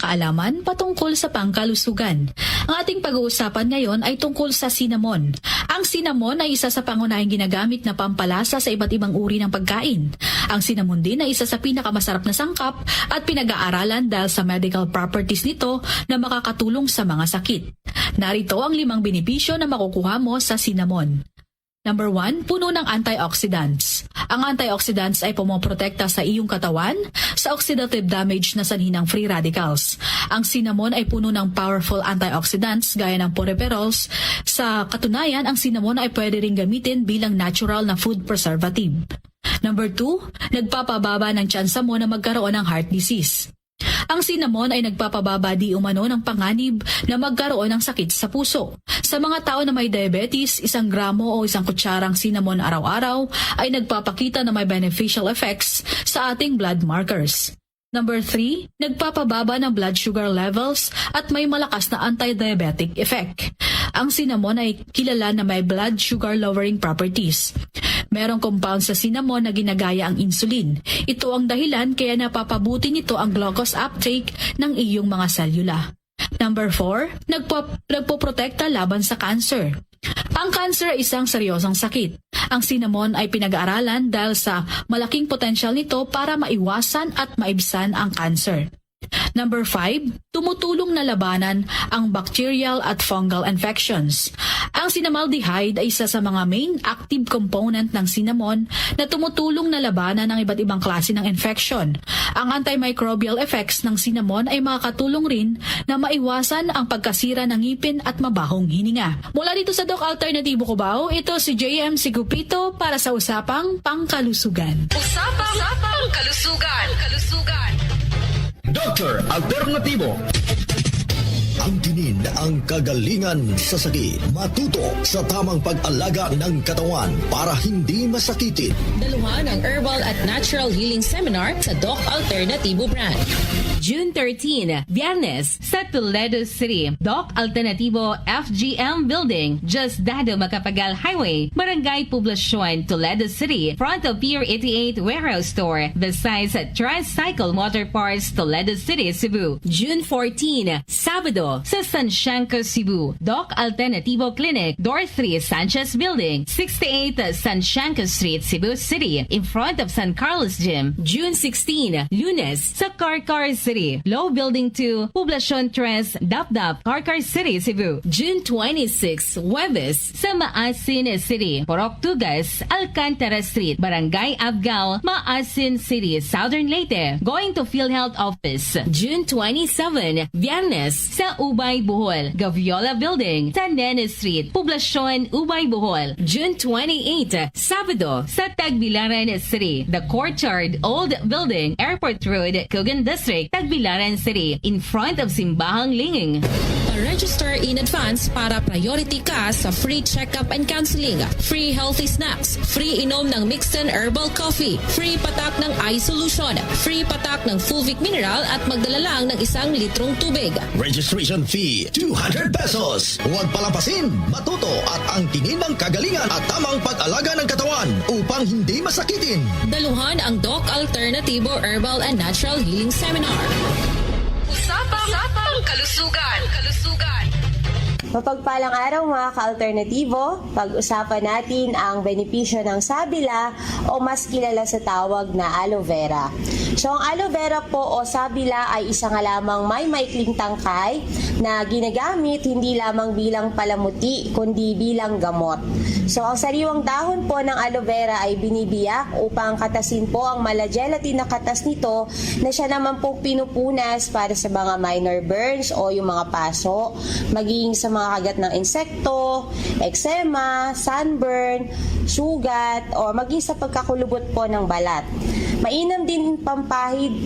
kaalaman patungkol sa pangkalusugan. Ang ating pag-uusapan ngayon ay tungkol sa cinnamon. Ang cinnamon ay isa sa pangunahing ginagamit na pampalasa sa iba't ibang uri ng pagkain. Ang cinnamon din ay isa sa pinakamasarap na sangkap at pinag-aaralan dahil sa medical properties nito na makakatulong sa mga sakit. Narito ang 5 benepisyo na makukuha mo sa cinnamon. Number 1, puno ng antioxidants. Ang antioxidants ay pumoprotekta sa iyong katawan sa oxidative damage na sanhi ng free radicals. Ang cinnamon ay puno ng powerful antioxidants gaya ng polyphenols. Sa katunayan, ang cinnamon ay pwede ring gamitin bilang natural na food preservative. Number 2, nagpapababa ng tsansa mo na magkaroon ng heart disease. Ang cinnamon ay nagpapababa di umano ng panganib na magkaroon ng sakit sa puso. Sa mga tao na may diabetes, 1 gramo o 1 kutsarang cinnamon araw-araw ay nagpapakita na may beneficial effects sa ating blood markers. Number 3, nagpapababa ng blood sugar levels at may malakas na anti-diabetic effect. Ang cinnamon ay kilala na may blood sugar lowering properties. Merong compound sa cinnamon na ginagaya ang insulin. Ito ang dahilan kaya napapabuti nito ang glucose uptake ng iyong mga selula. Number 4, nagpoprotekta laban sa cancer. Ang cancer ay isang seryosong sakit. Ang cinnamon ay pinag-aaralan dahil sa malaking potensyal nito para maiwasan at maibsan ang cancer. Number 5, tumutulong na labanan ang bacterial at fungal infections. Ang cinnamaldehyde ay isa sa mga main active component ng cinnamon na tumutulong na labanan ang iba't ibang klase ng infection. Ang antimicrobial effects ng cinnamon ay makakatulong rin na maiwasan ang pagkasira ng ngipin at mabahong hininga. Mula dito sa Doc Alternatibo Cubao, ito si JM Sigupito para sa Usapang Pangkalusugan. Usapang Pangkalusugan. Dr. Alternativo. Ang tinin ang kagalingan sa sakit. Matuto sa tamang pag-alaga ng katawan para hindi masakitin. Daluhan ang Herbal at Natural Healing Seminar sa Doc Alternativo Brand. June 13, Viernes, sa Toledo City, Doc Alternativo FGM Building, just Dado Macapagal Highway, Barangay Poblacion, Toledo City, front of Pier 88 Warehouse Store, besides Tricycle Motor Parts, Toledo City, Cebu. June 14, Sabado, sa San Sianco, Cebu, Doc Alternativo Clinic, Door 3, Sanchez Building, 68 San Sianco Street, Cebu City, in front of San Carlos Gym. June 16, Lunes, sa Carcar City, Low Building 2, Poblacion 3, Dapdap, Carcar City, Cebu. June 26, Huwebes, sa Maasin City, Poroktugas, Alcantara Street, Barangay Abgao, Maasin City, Southern Leyte, going to PhilHealth Office. June 27, Viernes, sa Ubay, Bohol, Gaviola Building, sa Nene Street, Poblacion, Ubay, Bohol. June 28, Sabado, sa Tagbilaran City, The Courtyard, Old Building, Airport Road, Cogan District, Tagbilaran City, in front of Simbahang Linging. Register in advance para priority ka sa free check-up and counseling, free healthy snacks, free inom ng Mixten Herbal Coffee, free patak ng eye solution, free patak ng Fulvic Mineral at magdala lang ng 1 litrong tubig. Registration fee, 200 pesos. Huwag palampasin, matuto at ang tinin ng kagalingan at tamang pag-alaga ng katawan upang hindi masakitin. Daluhan ang Doc Alternativo Herbal and Natural Healing Seminar. Usapang Kalusugan. Mapagpalang araw mga ka-alternatibo, pag-usapan natin ang benepisyo ng sabila o mas kilala sa tawag na aloe vera. So ang aloe vera po o sabila ay isa nga lamang may maikling tangkay na ginagamit hindi lamang bilang palamuti kundi bilang gamot. So ang sariwang dahon po ng aloe vera ay binibiyak upang katasin po ang malagelatin na katas nito na siya naman po pinupunas para sa mga minor burns o yung mga paso, maging sa mga kagat ng insekto, eczema, sunburn, sugat, o maging sa pagkakulubot po ng balat. Mainam din pampahid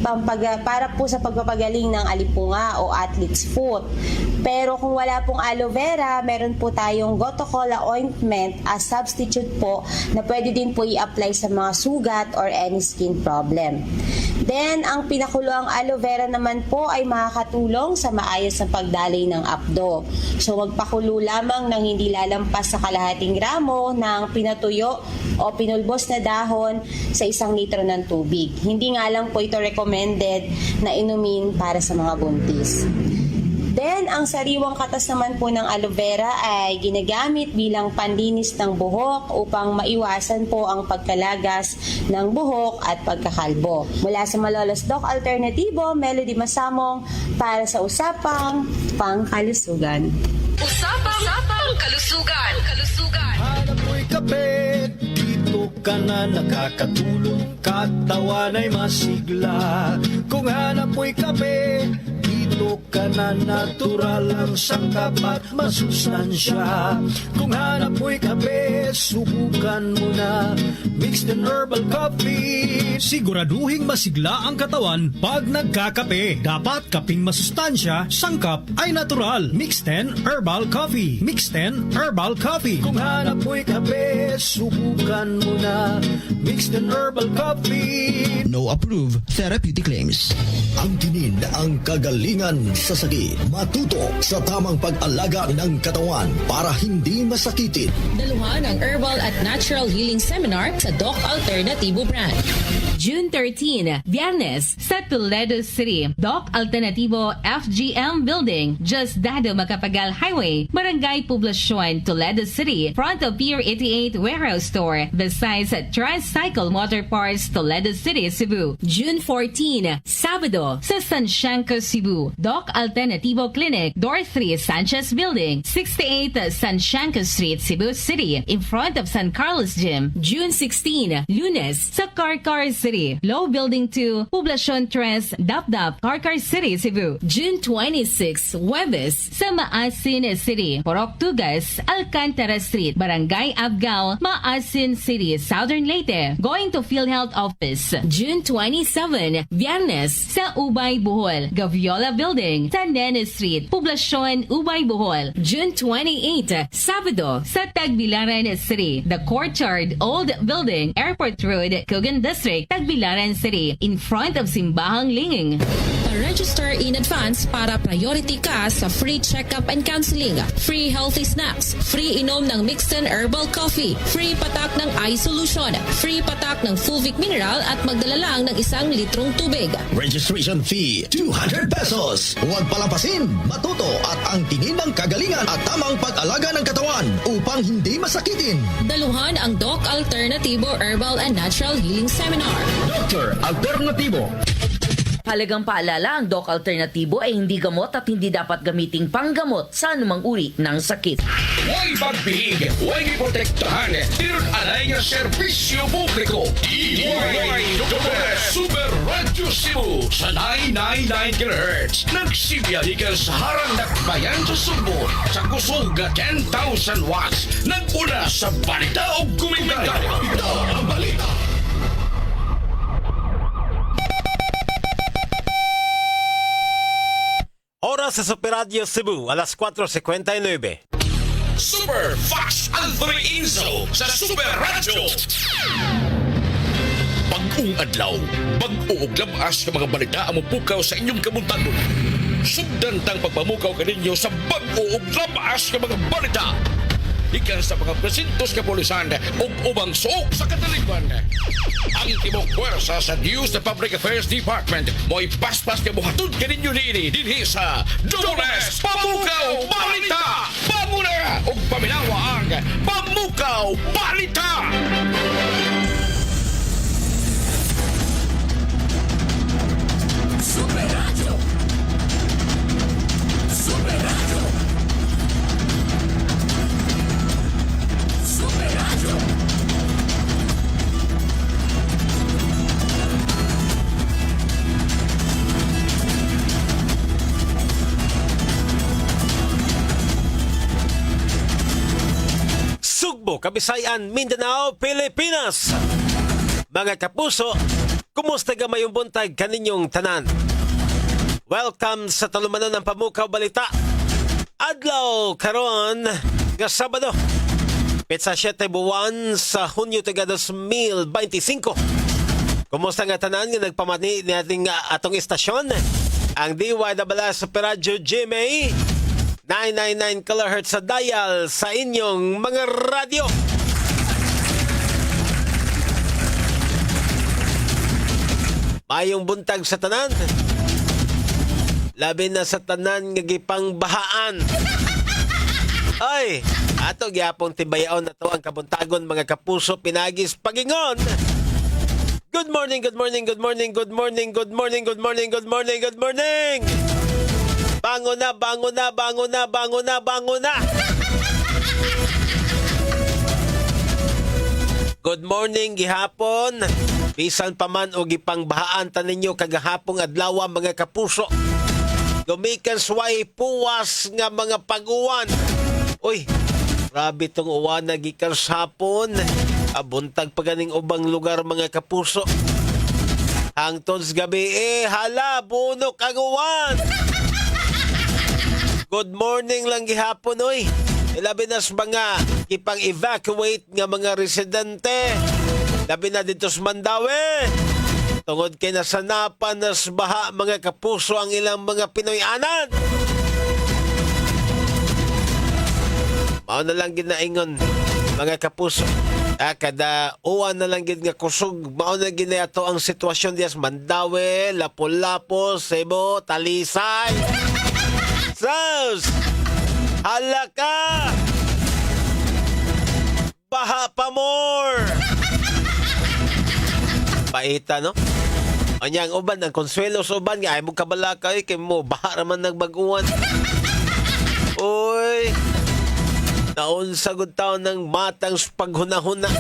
para po sa pagpapagaling ng alipunga o athlete's foot. Pero kung wala pong aloe vera, meron po tayong gotu kola ointment as substitute po na pwede din po i-apply sa mga sugat or any skin problem. Then, ang pinakuloang aloe vera naman po ay makakatulong sa maayos na pagdaloy ng apdo. So, magpakulo lamang ng hindi lalampas sa kalahating gramo ng pinatuyo o pinulbos na dahon sa 1 litro ng tubig. Hindi nga lang po ito recommended na inumin para sa mga buntis. Then, ang sariwang katas naman po ng aloe vera ay ginagamit bilang panlinis ng buhok upang maiwasan po ang pagkalagas ng buhok at pagkakalbo. Mula sa Malolos Doc Alternativo, Melody Masamong para sa Usapang Pangkalusugan. Usapang kalusugan. Hanap mo'y kape, dito ka na nakakatulong, katawan ay masigla. Kung hanap mo'y kape, dito ka na natural ang sangkap at masustansya. Kung hanap mo'y kape, subukan mo na mixed and herbal coffee. Siguraduhing masigla ang katawan pag nagkakape. Dapat kaping masustansya, sangkap ay natural. Mixed 10 Herbal Coffee. Mixed 10 Herbal Coffee. Kung hanap mo'y kape, subukan mo na mixed and herbal coffee. No approved therapeutic claims. Ang tinin ang kagalingan sa sagi. Matuto sa tamang pag-alaga ng katawan para hindi masakitin. Daluhan ang Herbal at Natural Healing Seminar sa Doc Alternativo brand. June 13, Viernes, sa Toledo City, Doc Alternativo FGM Building, Just Dado Macapagal Highway, Barangay Poblacion, Toledo City, front of Pier 88 Warehouse Store, besides Tricycle Motor Parts, Toledo City, Cebu. June 14, Sabado, sa San Sianco, Cebu, Doc Alternativo Clinic, Door 3, Sanchez Building, 68 San Sianco Street, Cebu City, in front of San Carlos Gym. June 16, Lunes, sa Carcar City, Low Building 2, Poblacion 3, Dapdap, Carcar City, Cebu. June 26, Huwebes, sa Maasin City, Poroktugas, Alcantara Street, Barangay Abgao, Maasin City, Southern Leyte, going to PhilHealth Office. June 27, Viernes, sa Ubay, Bohol, Gaviola Building, sa Nene Street, Poblacion, Ubay, Bohol. June 28, Sabado, sa Tagbilaran City, The Courtyard Old Building, Airport Road, Coogan District, Tagbilaran City, in front of Simbahang Linging. Pa-register in advance para priority ka sa free check-up and counseling, free healthy snacks, free inom ng mixed and herbal coffee, free patak ng eye solution, free patak ng Fulvic Mineral at magdala lang ng 1 litrong tubig. Registration fee, 200 pesos. Huwag palampasin, matuto at ang tinin ng kagalingan at tamang pag-alaga ng katawan upang hindi masakitin. Daluhan ang Doc Alternativo Herbal and Natural Healing Seminar. Dr. Alternativo. Halagang paalala, ang Doc Alternativo ay hindi gamot at hindi dapat gamiting panggamot sa anumang uri ng sakit. Huwag pagbihig, huwag iprotektahan, tirun alay nga serbisyo publiko. DYWS Super Radio Cebu sa 999 kHz. Nagsibiyahikan sa harang dakbayan sa Sugbo sa kusog 10,000 watts. Naguna sa balita o komentaryo. Ito ang balita. Oras sa Super Radio Cebu, alas 4:59. Super Fast Anthony Inzo sa Super Radio. Pag-ung adlaw, pag-uog labas ka mga balita ang pukaw sa inyong kamuntanon. Sugdan tang pagpamukaw kaninyo sa pag-uog labas ka mga balita. Ikan sa mga presintos kapulisan o ubang suok sa kataliban. Ang timok pwersa sa News and Public Affairs Department mo'y paspas ka buhatod kaninyo nini dinhi sa Dores Pamukaw Balita! Pamuna o paminawa ang Pamukaw Balita! Super Radio! Super Radio! Super Radio! Sugbo, Kabisayan, Mindanao, Pilipinas. Mga kapuso, kumusta gamayong buntag kaninyong tanan? Welcome sa talumanon ng Pamukaw Balita. Adlaw karon nga Sabado, Petsa 7 buwan sa Hunyo taga 2025. Kumusta nga tanan nga nagpamani nating atong istasyon? Ang DYWS Radyo GMA 999 kHz sa dial sa inyong mga radyo. Mayong buntag sa tanan. Labi na sa tanan nga gipangbahaan. Ay, ato gyapong tibayaon na to ang kabuntagon mga kapuso pinagis pagingon. Good morning, good morning, good morning, good morning, good morning, good morning, good morning, good morning. Bango na, bango na, bango na, bango na, bango na. Good morning gihapon. Bisan pa man o gipangbahaan ta ninyo kagahapong adlaw mga kapuso. Gumikan suway puwas nga mga paguwan. Uy, grabe tong uwan na gikan sa hapon. Abuntag pa ganing ubang lugar mga kapuso. Hangtod sa gabi hala, bunok ang uwan. Good morning lang gihapon, oy. Labi na sa mga ipang-evacuate nga mga residente. Labi na dito sa Mandawi. Tungod kay nasanapan na sa baha mga kapuso ang ilang mga Pinoy-anan. Mao na lang ginaingon mga kapuso. Kada uwan na lang gid nga kusog. Mao na ginayato ang sitwasyon diya sa Mandawi, Lapu-Lapu, Cebu, Talisay. Sus! Halaka! Baha pa more! Paita, no? Anyang uban, ang konsuelo sa uban nga, ay mo kabalaka, kay mo, baha naman nagbaguan. Uy! Naon sagod taon ng matang paghunahuna.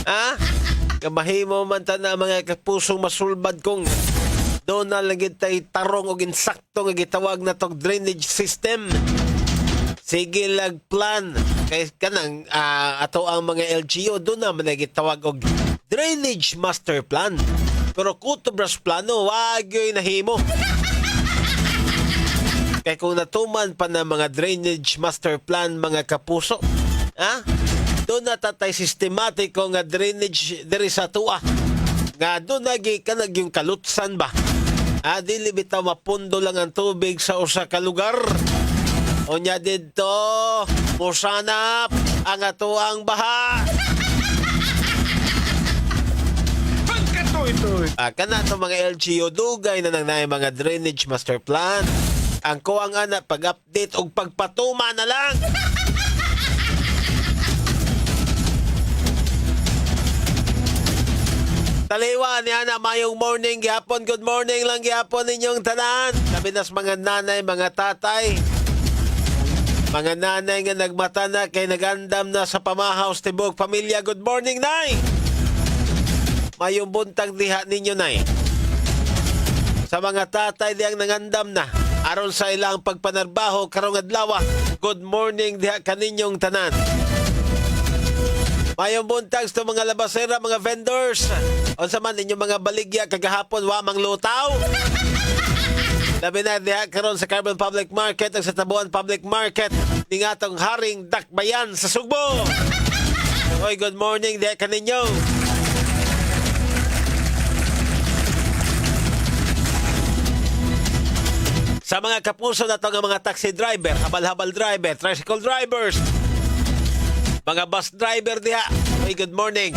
Ha? Kamahimo man ta na mga kapusong masulbad kong doon na lagi tay tarong o ginsakto nga gitawag na tong drainage system. Sige lag plan. Kaya kanang ato ang mga LGU doon na man gitawag og drainage master plan. Pero kutubras plano, wag yo'y nahimo. Kaya kung natuman pa na mga drainage master plan mga kapuso, ha? Doon na tatay sistematiko nga drainage diri sa tuwa. Nga doon kanag yung kalutsan ba? Dili bitaw mapundo lang ang tubig sa usa ka lugar. Onya dito, musanap ang atuang baha. Kana to mga LGU dugay na nang naay mga drainage master plan. Ang kuwang ana pag-update o pagpatuma na lang. Taliwa niya na mayong morning gihapon. Good morning lang gihapon ninyong tanan. Sabi nas mga nanay, mga tatay. Mga nanay nga nagmata na kay nagandam na sa pamahaw sa tibok pamilya. Good morning, nay! Mayong buntag diha ninyo, nay. Sa mga tatay diyang nangandam na aron sa ilang pagpanarbaho karong adlaw. Good morning diha kaninyong tanan. Mayong buntag sa mga labasera, mga vendors. Unsa man inyong mga baligya kagahapon wa mang lutaw. Labi na diha karon sa Carbon Public Market at sa Tabuan Public Market ning atong Haring Dakbayan sa Sugbo. Oy, good morning diha kaninyo. Sa mga kapuso na ito ng mga taxi driver, habal-habal driver, tricycle drivers, mga bus driver diha. Hey, good morning.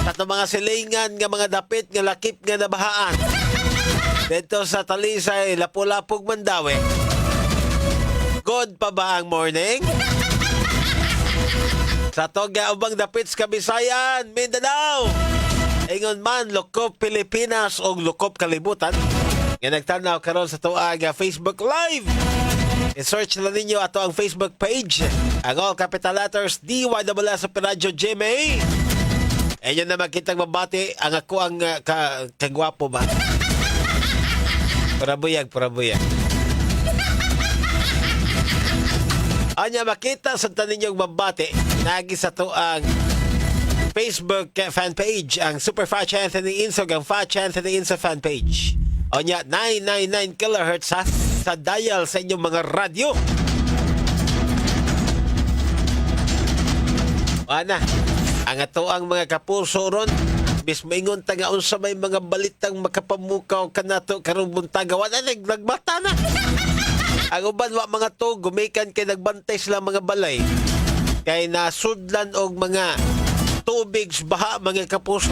At mga silingan nga mga dapit nga lakip nga nabahaan. Dito sa Talisay, Lapu-Lapug, Mandawi. Good pa ba ang morning? Sa Toga, ubang dapit sa Kabisayan, Mindanao. Ingon man, Lukop, Pilipinas o Lukop, Kalibutan. Nga nagtanaw karon sa tuwag Facebook Live. I-search na ninyo ato ang Facebook page. Ang all capital letters DYWS Radyo GMA. Ayun na makitang mabati ang ako ang kagwapo ba? Parabuyag. Anya makita sa taninyong mabati nagi sa tuang Facebook fan page ang Super Fat Anthony Insog ang Fat Anthony Insog fan page. Onya 999 kHz sa dial sa inyong mga radyo. Ana, ang ato ang mga kapuso ron bis maingon ta nga unsa may mga balitang makapamukaw kanato karong buntaga wala nagbata na. Ang uban wa mga to gumikan kay nagbantay sila mga balay kay nasudlan og mga tubig baha mga kapuso.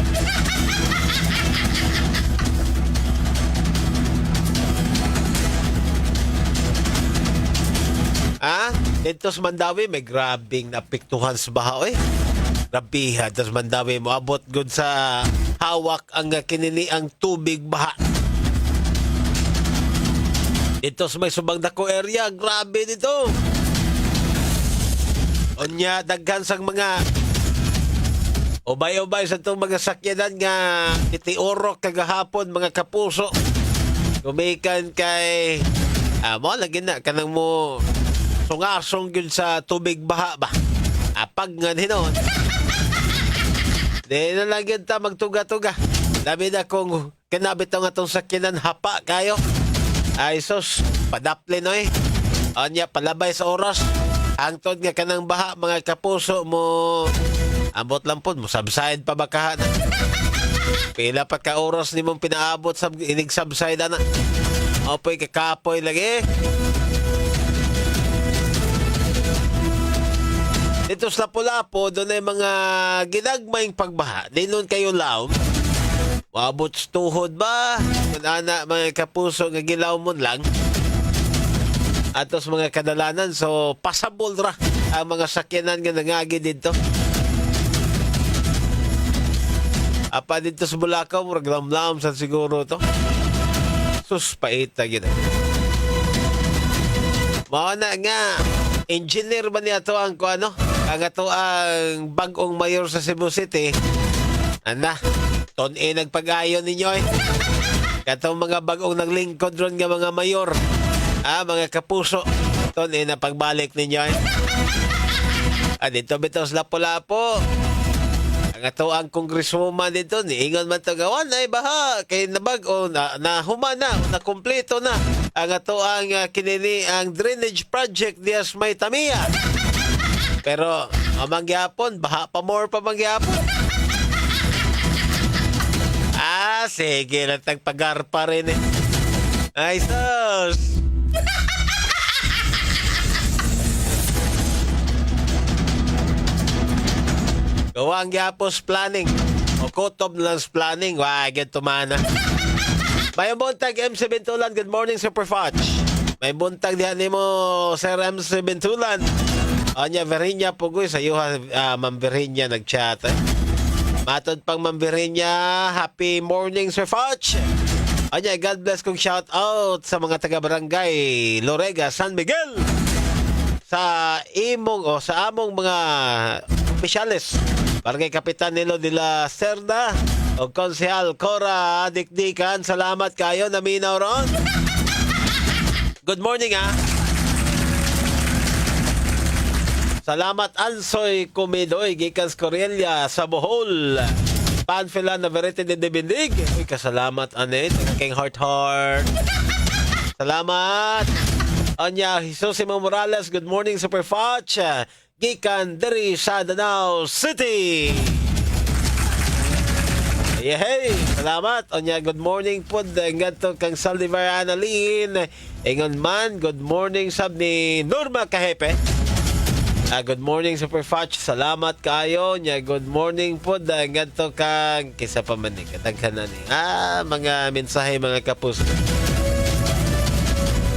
Dito sa Mandawi may grabing napiktuhan sa baha oy. Rabiha sa Mandawi mo abot gud sa hawak ang kinini ang tubig baha. Dito sa may subang dako area grabe dito. Onya daghan sang mga ubay-ubay sa itong mga sakyanan nga itiorok kagahapon mga kapuso. Gumikan kay mo lagi na kanang mo sungasong yun sa tubig baha ba? Apag nga hinon. Di na lang yun ta magtuga-tuga. Labi na kung kinabit nga itong sakyanan hapa kayo. Ay sus, padaplin oy. Anya, palabay sa oras. Hangtod nga kanang baha mga kapuso mo. Ambot lang po, mo subside pa bakahan. Pila pa ka oras ni mong pinaabot sa inig subside na. Opoy kakapoy lagi. Dito sa Lapu-Lapu, doon ay mga ginagmayng pagbaha. Di nun kayo laom. Wabot tuhod ba? Kung ana, mga kapuso nga gilaw mo lang. Atos mga kadalanan, so pasabol ra ang mga sakyanan nga nangagi dito. Apa dito sa Bulacau, muraglam-lam sa siguro to. Sus, paita gina. Mauna nga, engineer ba niya to ang ano? Ang ato ang bagong mayor sa Cebu City. Ana, ton-e nagpag-ayon ninyo eh. Katong mga bagong naglingkod ron nga mga mayor. Mga kapuso. Ton-e na pagbalik ninyo eh. Dito bitaw sa Lapu-Lapu. Ang ato ang congresswoman dito, niingon man to gawan ay baha. Kay nabag-o, nahuma na, nakumpleto na. Ang ato ang kinini, ang drainage project dias may Tamiya. Pero, mangyapon, baha pa more pa mangyapon. Sige, nagtagpagarpa rin eh. Ay, sus! Gawang gyapos planning. O kutob na lang sa planning. Wag yan tumana. May buntag MC Bintulan. Good morning, Super Fudge. May buntag diyan ni mo, Sir MC Bintulan. Anya, Verinya Pugoy. Sa iyo, Ma'am Verinya nag-chat. Matod pang Ma'am Verinya. Happy morning, Sir Fudge. Anya, God bless kong shout out sa mga taga-barangay Lorega, San Miguel. Sa among mga opisyalis. Barangay Kapitan Nilo de la Cerda o Konsehal Cora Dikdikan. Salamat kayo, naminaw ron. Good morning Salamat Ansoy Kumidoy Gikans Corelia sa Bohol. Panfila na Verite de Bindig. Uy, kasalamat anet. King Heart. Salamat. Anya Jesusimo Morales. Good morning, Super Fudge. Gikan diri sa Danao City. Hey, salamat. Onya, good morning po. Ganto kang Saldivar Annalyn. Ingon man, good morning sab ni Norma Kahepe. Good morning, Super Fudge. Salamat kayo. Nya, good morning po. Ganto kang kisa pa man ni kadaghanan ni. Mga mensahe mga kapus.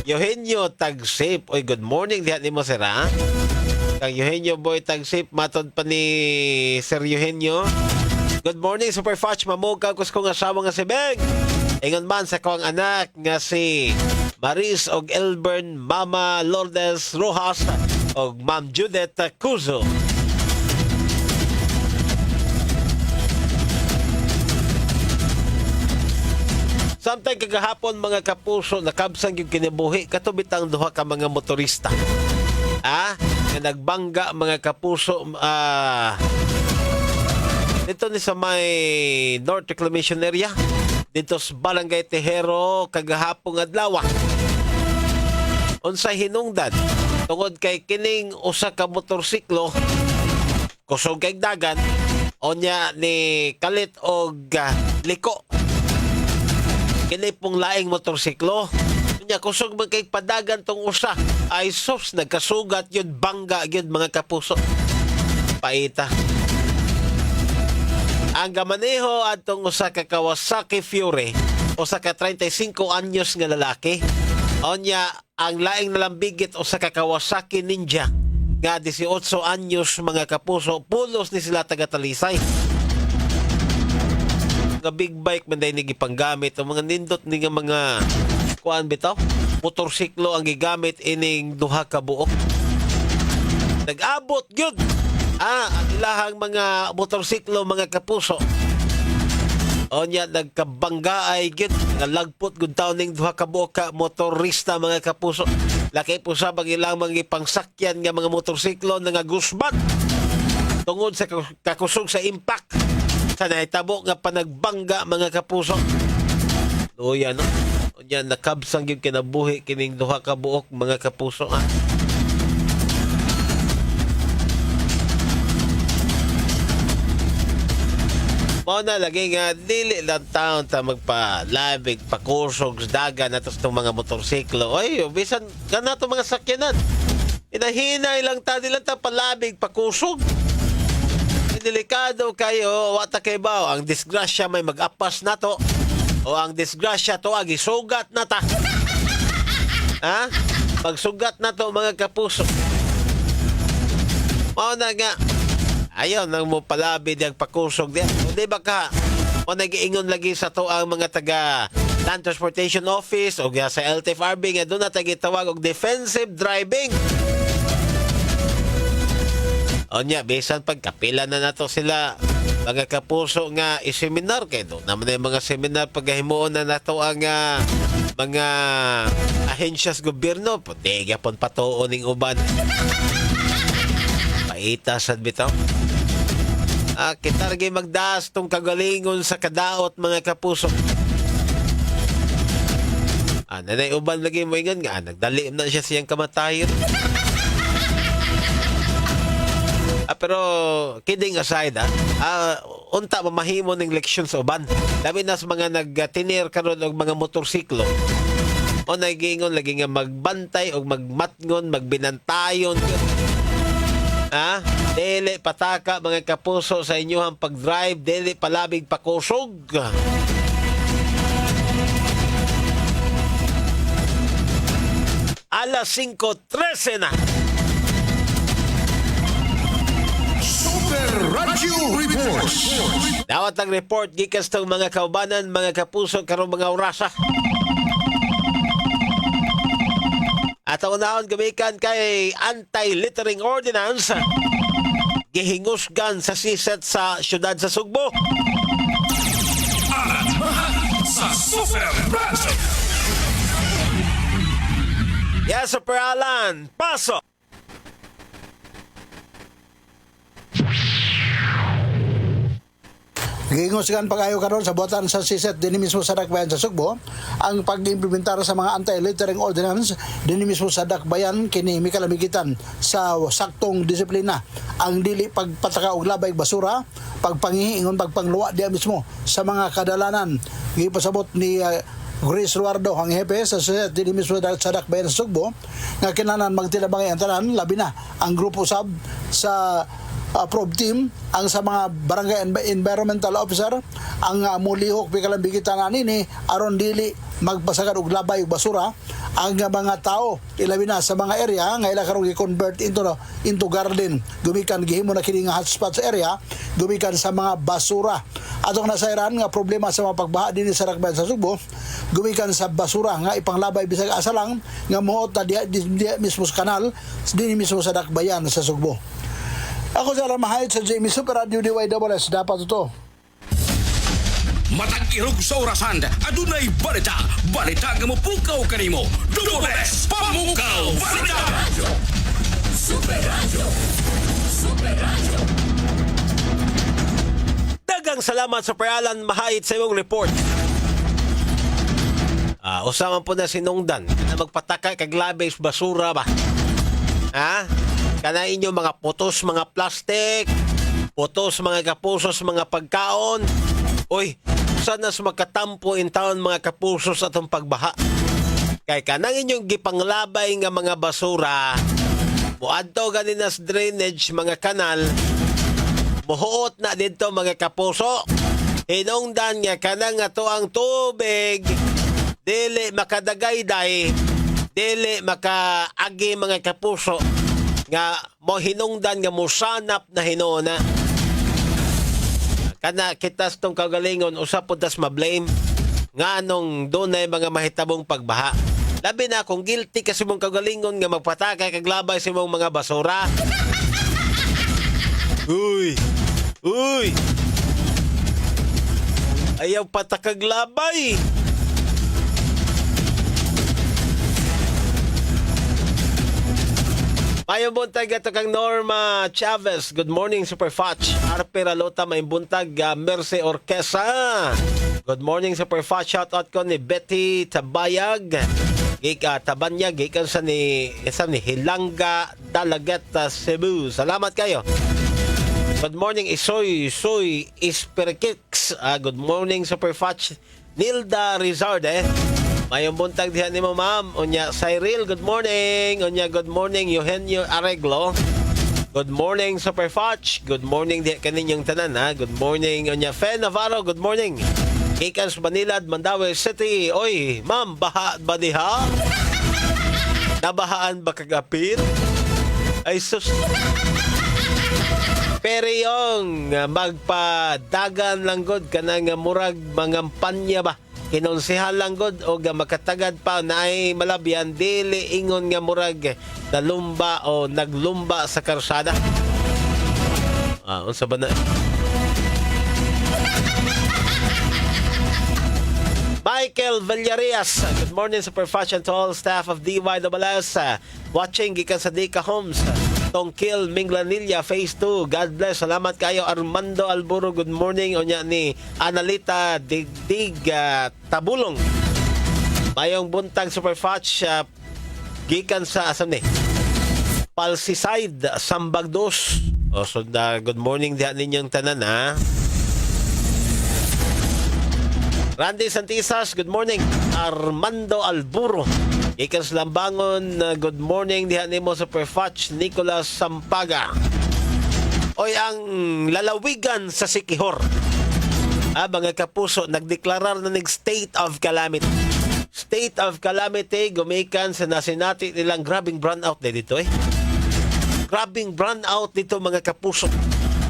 Eugenio Tagsip. Oy, good morning dihat nimo sir ha. Kang Eugenio Boy Tagsip, matod pa ni Sir Eugenio. Good morning, Super Fudge. Mamukaw kus kong asawa nga si Beng. Ingon man sa kong anak nga si Maris og Elbern, Mama Lourdes Rojas og Ma'am Judith Cuzo. Samtang kagahapon mga kapuso, nakabsang yung kinibuhi, katubit ang duha ka mga motorista. Na nagbangga mga kapuso dito ni sa may North Reclamation Area dito sa Barangay Tejero kagahapong adlaw. Unsay hinungdan tungod kay kining usa ka motorsiklo kusog kay dagan Onya ni kalit og liko. Kini pong laing motorsiklo. Nya kusog man kay padagan tong usa. Ay sus, nagkasugat yun, bangga yun mga kapuso. Paita. Ang gamaneho atong usa ka Kawasaki Fury, usa ka 35 anyos nga lalaki. Onya ang laing nalambigit usa ka Kawasaki Ninja nga 18 anyos mga kapuso, pulos ni sila taga Talisay. Nga big bike man dahil nagipanggamit o mga nindot ni nga mga kuan bitaw, motorsiklo ang gigamit ining duha ka buok. Nag-abot gyud ang ilahang mga motorsiklo mga kapuso. Onya nagkabangga ay gyud nga lagpot gud taon ning duha ka buok ka motorista mga kapuso. Laki po sa bang ilang mga pangsakyan nga mga motorsiklo nga gusbat tungod sa kakusog sa impact sa nahitabo nga panagbangga mga kapuso. Luya no. Onya nakabsang gyud kinabuhi kining duha ka buok mga kapuso. Mao na lagi nga dili lang taon ta magpalabig pakusog sa dagan atos tong mga motorsiklo. Oy, bisan kanato mga sakyanan. Inahinay lang ta dili ta palabig pakusog. Delikado kayo, wata kay bao ang disgrasya may mag-apas nato o ang disgrasya to agi sugat na ta. Ha? Pagsugat na to mga kapuso. Mao na nga ayaw nang mo palabid ang pakusog diyan. O di ba ka? O nag-iingon lagi sa to ang mga taga Land Transportation Office o sa LTFRB nga doon na tagitawag og defensive driving. O niya, bisan pagkapila na nato sila mga kapuso nga iseminar kay doon naman yung mga seminar paghahimuon na nato ang mga ahensyas gobyerno. Puti yapon patuon ning uban. Paita sad bitaw. Kita lagi magdaas tong kagalingon sa kadaot mga kapuso. Nanay uban lagi mo ingon nga nagdali na siya siyang kamatayon. Pero kidding aside unta mamahimo ning leksyon sa uban. Labi na sa mga nagtinir karon og mga motorsiklo. O nagingon lagi nga magbantay og magmatngon, magbinantayon. Dili pataka mga kapuso sa inyohang pag-drive, dili palabig pakusog. Alas 5:13 na. Super Radio Reports. Dawat ang report gikas tong mga kaubanan, mga kapuso karong mga orasa. At ang unahon gamikan kay anti-littering ordinance gihingusgan sa siset sa syudad sa Sugbo. Sa Super Radio. Yes, Super Alan, pasok! Gingusgan pag-ayo karon sa buhatan sa siset din mismo sa Dakbayan sa Sugbo ang pag-implementar sa mga anti-littering ordinance din mismo sa Dakbayan kini mikalamigitan sa saktong disiplina ang dili pagpataka og labay basura, pagpangihingon, pagpangluwa diya mismo sa mga kadalanan. Gipasabot ni Grace Luardo ang hepe sa siset din mismo sa Dakbayan sa Sugbo nga kinahanglan magtilabang ang tanan labi na ang grupo sab sa probe team ang sa mga barangay environmental officer ang mulihok pikalambigitan nini aron dili magpasagad og labay ug basura ang mga tao ilabi na sa mga area nga ila karon gi-convert into garden gumikan gihimo na kini nga hotspot sa area gumikan sa mga basura atong nasayran nga problema sa mga pagbaha dinhi sa Dakbayan sa Sugbo gumikan sa basura nga ipanglabay bisag asa lang nga moot na diya mismo sa kanal dinhi mismo sa Dakbayan sa Sugbo. Ako sa Ramahayat sa Jamie Super Radio DYWS. Dapat ito. Matag irog sa orasan, adunay balita. Balita nga mopukaw kanimo. Dores Pamukaw Balita. Super Radio. Super Radio. Dagang salamat sa Alan Mahayat sa imong report. Usaman po na sinungdan na magpataka kag labay sa basura ba? Kana inyo mga putos, mga plastic, Utos mga kapusos, mga pagkaon. Uy, sana makatampo in taon mga kapusos atong pagbaha. Kay kanang inyong gipanglabay nga mga basura, muadto ganina sa drainage mga kanal, muhuot na dito mga kapuso. Hinungdan nga kanang ato ang tubig, dili makadagayday, dili makaagi mga kapuso, nga mo hinungdan nga musanap na hinuna. Kana kitas tong kagalingon, usapod tas mablame nga anong dunay mga mahitabong pagbaha. Labi na kung guilty kasi mong kagalingon nga magpatakay kaglabay sa mong mga basura. Uy! Uy! Ayaw patakaglabay! Mayong buntag ito kang Norma Chavez. Good morning, Super Fudge. Arpe Ralota, may buntag Merce Orquesa. Good morning, Super Fudge. Shoutout ko ni Betty Tabayag. Tabanyag, gikan sa ni Hilanga, Dalaget, Cebu. Salamat kayo. Good morning, Isoy Isperkix. Good morning, Super Fudge. Nilda Rizarde. Mayong buntag dihan ni mo, ma'am. Unya, Cyril, good morning. Unya, good morning, Eugenio Areglo. Good morning, Super Fudge. Good morning dihan kaninyong tanan, ha. Good morning, unya, Fe Navarro, good morning. Ikans Manilad, Mandawi City. Oy, ma'am, baha ba diha? Nabahaan ba kagapit? Ay, sus. Pero yung magpadagan lang god kanang murag mangampanya ba? Kinonsehal lang god o makatagad pa na ay malabyan dili ingon nga murag nalumba o naglumba sa karsada. Unsa ba na? Michael Villarias, good morning, Super Fashion, to all staff of DYWS. Watching gikan sa Dika Homes. Tongkil Minglanilla Phase 2. God bless. Salamat kayo. Armando Alburo, good morning. Onya ni Analita Digdig Tabulong. Mayong buntag, Super Fudge, gikan sa asam ni Palsiside Sambagdos. So good morning diha ninyong tanan, ha. Randy Santisas, good morning. Armando Alburo, gikan sa Lambangon, good morning diha nimo, Super Fudge. Nicolas Sampaga. Oy, ang lalawigan sa Sikihor, mga kapuso, nagdeklarar na state of calamity. State of calamity, gumikan sa nasinati nilang grabing brownout na dito, Grabing brownout dito, mga kapuso.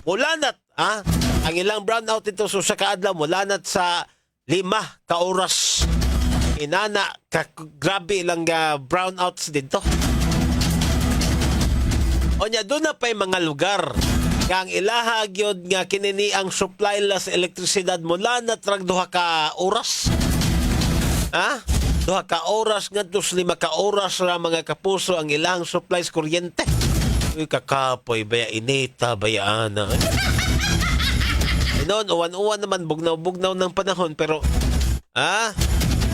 Mulanat, ang ilang brownout dito sa kaadlaw, mulanat sa 5 ka oras. Inana, grabe lang brownouts dito. Onya, doon na pa'y mga lugar kang ilaha gyud nga kinini ang supply la sa elektrisidad mula na trag 2 ka oras. 2 ka oras ngadto 5 ka oras ra, mga kapuso, ang ilang supplies kuryente. Uy, kakapoy baya inita baya ana. Noon, uwan-uwan naman, bugnaw-bugnaw ng panahon, pero,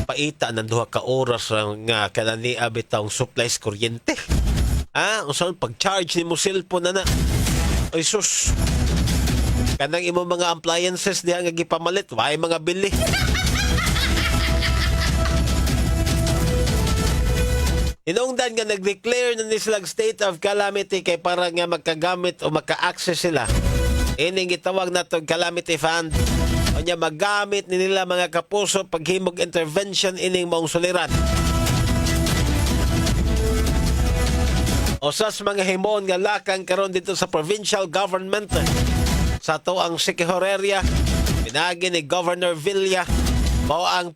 paita ng 2 ka oras nga kanani abitang supplies kuryente. Usaon pag-charge ni mo cellphone na. Ay sus. Kanang imo mga appliances diha nga gipamalit, way mga bili. Inungdan nga nag-declare na nilang state of calamity kay para nga magkagamit o maka-access sila. Ining gitawag na itong calamity fund. O niya magamit ni nila, mga kapuso, paghimog intervention ining maong suliran. O sas mga himon nga lakang karon dito sa provincial government sa to ang Sikihor area, pinagi ni Governor Villa mao ang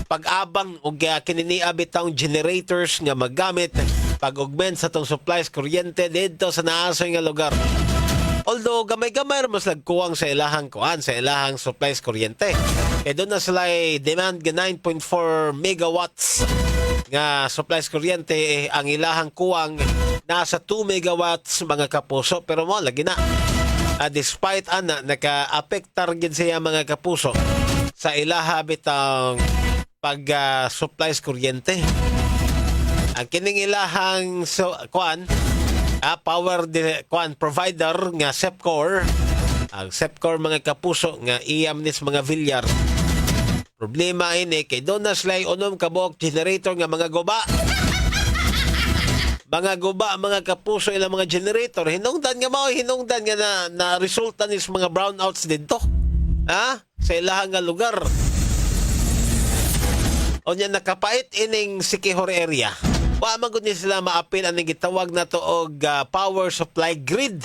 pag-abang o kininiya bitang generators nga magamit pag-augment sa tong supplies kuryente dito sa naasoy nga lugar. Although gamay-gamay mas nagkuwang sa ilahang sa ilahang supplies kuryente. Kaya doon na sila demand ga 9.4 megawatts nga supplies kuryente, ang ilahang kuwang nasa 2 megawatts, mga kapuso. Pero mo lagi na despite naka-apektar gid siya, mga kapuso, sa ilaha bitang supplies kuryente. Ang kining ilahang power provider nga Sepcor. Ang Sepcor mga kapuso nga iyam nis mga Villar. Problema ini kay doon na sila unom kabok generator nga mga guba. Mga guba, mga kapuso ilang mga generator. Hinungdan nga na resulta nis mga brownouts dito. Sa ilahang nga lugar. O niya nakapait ining Siquijor area. Wa man gud ni sila maapil ang gitawag na to og power supply grid.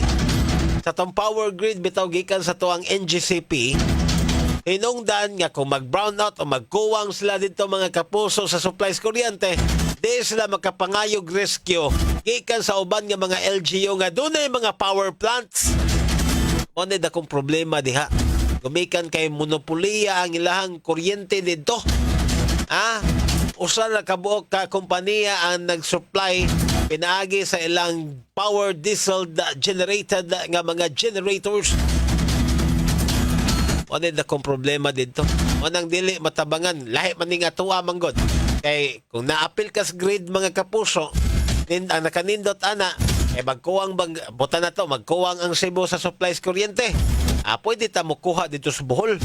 Sa tong power grid bitaw gikan sa tuang NGCP, hinungdan nga kung mag-brownout o magkuwang sila dito mga kapuso sa supplies kuryente, di sila makapangayog rescue gikan sa uban nga mga LGU nga dunay mga power plants. Mo na akong problema diha. Gumikan kay monopoliya ang ilahang kuryente dito. Usa na kabuok ka kompanya ang nag-supply pinaagi sa ilang power diesel generated nga mga generators. Ano akong problema dito? Anang dili matabangan, lahi man ning atuwa manggod. Kay kung naapil ka sa grid mga kapuso, ang nakanindot ana, magkuwang buta na to, magkuwang ang Cebu sa supplies kuryente. Pwede ta mo kuha dito sa Bohol.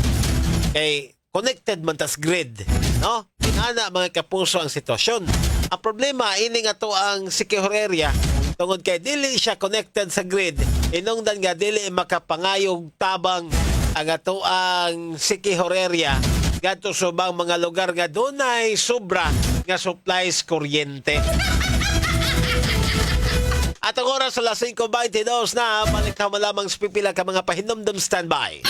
Kay connected man tas grid, no? Ana mga kapuso ang sitwasyon. Ang problema ini nga to ang Siquijor area tungod kay dili siya connected sa grid. Inungdan nga dili makapangayog tabang ang ato ang Siquijor area gadto subang mga lugar nga dunay sobra nga supplies kuryente. At ang oras sa 5:22 na balik na malamang sa pipila ka mga pahinomdom standby.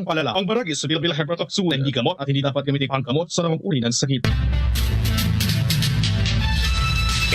Palala. Ang baragis sa Bilabila Hypertoxin hindi gamot at hindi dapat gamitin panggamot sa namang uri ng sakit.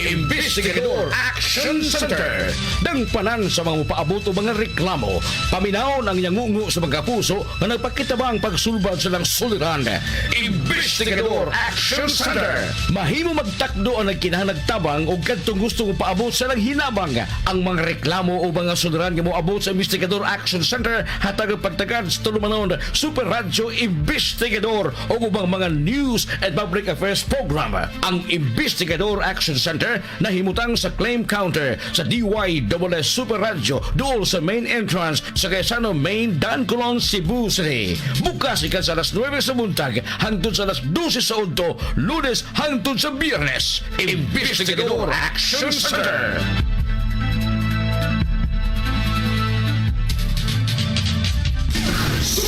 Investigador Action Center. Dang panan sa mga paabot o mga reklamo, paminaw ng nyangungo sa mga puso na nagpakitabang pagsulbad sa ng suliran. Investigador Action Center. Mahimo magtakdo ang nagkinahanagtabang o kadtong gusto mo paabot sa naghinabang. Ang mga reklamo o mga suliran nga mo abot sa Investigador Action Center hatag ang pagtagad sa tulumanon Super Radio Investigador o ubang mga news and public affairs program. Ang Investigador Action Center na himutang sa claim counter sa DYSS Super Radio dool sa main entrance sa Quezano Main Dan Colon, Cebu City. Bukas ikan sa alas 9 sa buntag hangtod sa alas 12 sa udto, Lunes hangtod sa Biyernes. Investigador Action Center.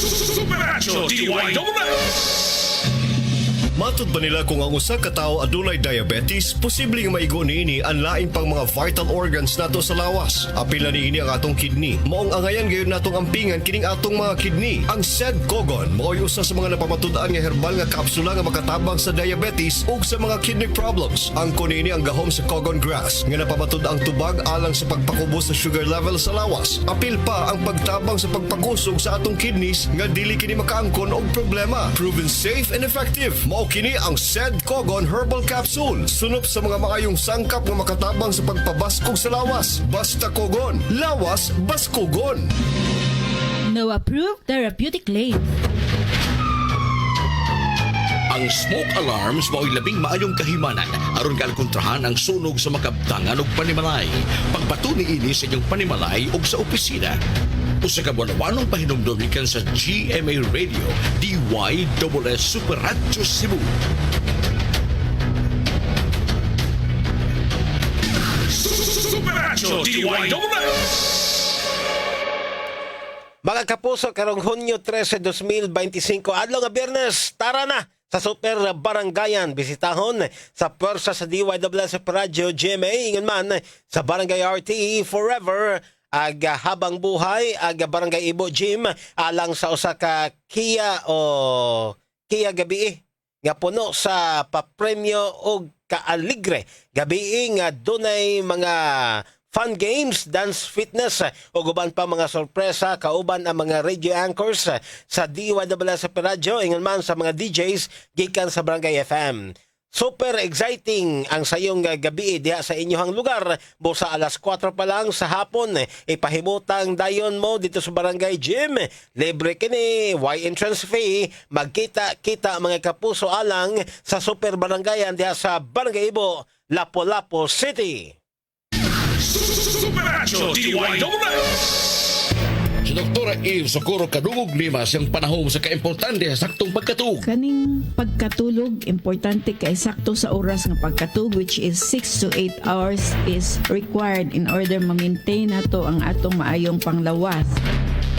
Super Radio DYSS. Matod ba nila kung ang usa ka tawo adunay diabetes, posibleng maigo niini ang lain pang mga vital organs nato sa lawas. Apil na niini ang atong kidney. Maong angayan gayon natong ampingan kining atong mga kidney. Ang SED-COGON mao'y usa sa mga napamatud-an nga herbal nga kapsula nga makatabang sa diabetes ug sa mga kidney problems. Ang kunini ang gahom sa Cogon grass nga napamatud-ang tubag alang sa pagpakubos sa sugar level sa lawas. Apil pa ang pagtabang sa pagpakusog sa atong kidneys nga dili kini makaangkon og problema. Proven safe and effective. Kini ang SED-COGON Herbal Capsule. Sunop sa mga maayong sangkap nga makatabang sa pagpabaskog sa lawas. Basta Cogon. Lawas, baskogon. No approved therapeutic claim. Ang smoke alarms mao'y labing maayong kahimanan aron kalkontrahan ang sunog sa makabtangan ug panimalay. Pagpatuni ini sa inyong panimalay ug sa opisina. Usa ka buwan-wanong pahinumdum gikan sa GMA Radio DYSS Super Radio Cebu. Super Radio DYSS. Mga kapuso, karong Hunyo 13, 2025, adlaw nga Biyernes, tara na sa Super Barangayan. Bisitahon sa pwersa sa DYSS Super Radio GMA, ingon man sa Barangay RTE Forever, habang buhay, Barangay Ibo Gym, alang sa usa ka Kia gabi nga puno sa papremyo og Kaaligre. Gabi nga dunay mga fun games, dance fitness, o guban pa mga sorpresa, kauban ang mga radio anchors sa DYWS sa Peradyo, ingon man sa mga DJs gikan sa Barangay FM. Super exciting ang sayong gabi diha sa inyong lugar. Busa alas 4 pa lang sa hapon, ipahimutang dayon mo dito sa Barangay Gym. Libre kini, why entrance fee? Magkita-kita mga kapuso alang sa Super Barangayan diha sa Barangay Ibo, Lapu-Lapu City. Superacho DYWS. Si Dr. Eve Socorro kadungog lima siyang panahon sa kaimportante sa saktong pagkatug. Kaning pagkatulog, importante kay sakto sa oras nga pagkatug, which is 6 to 8 hours is required in order ma-maintain nato ang atong maayong panglawas.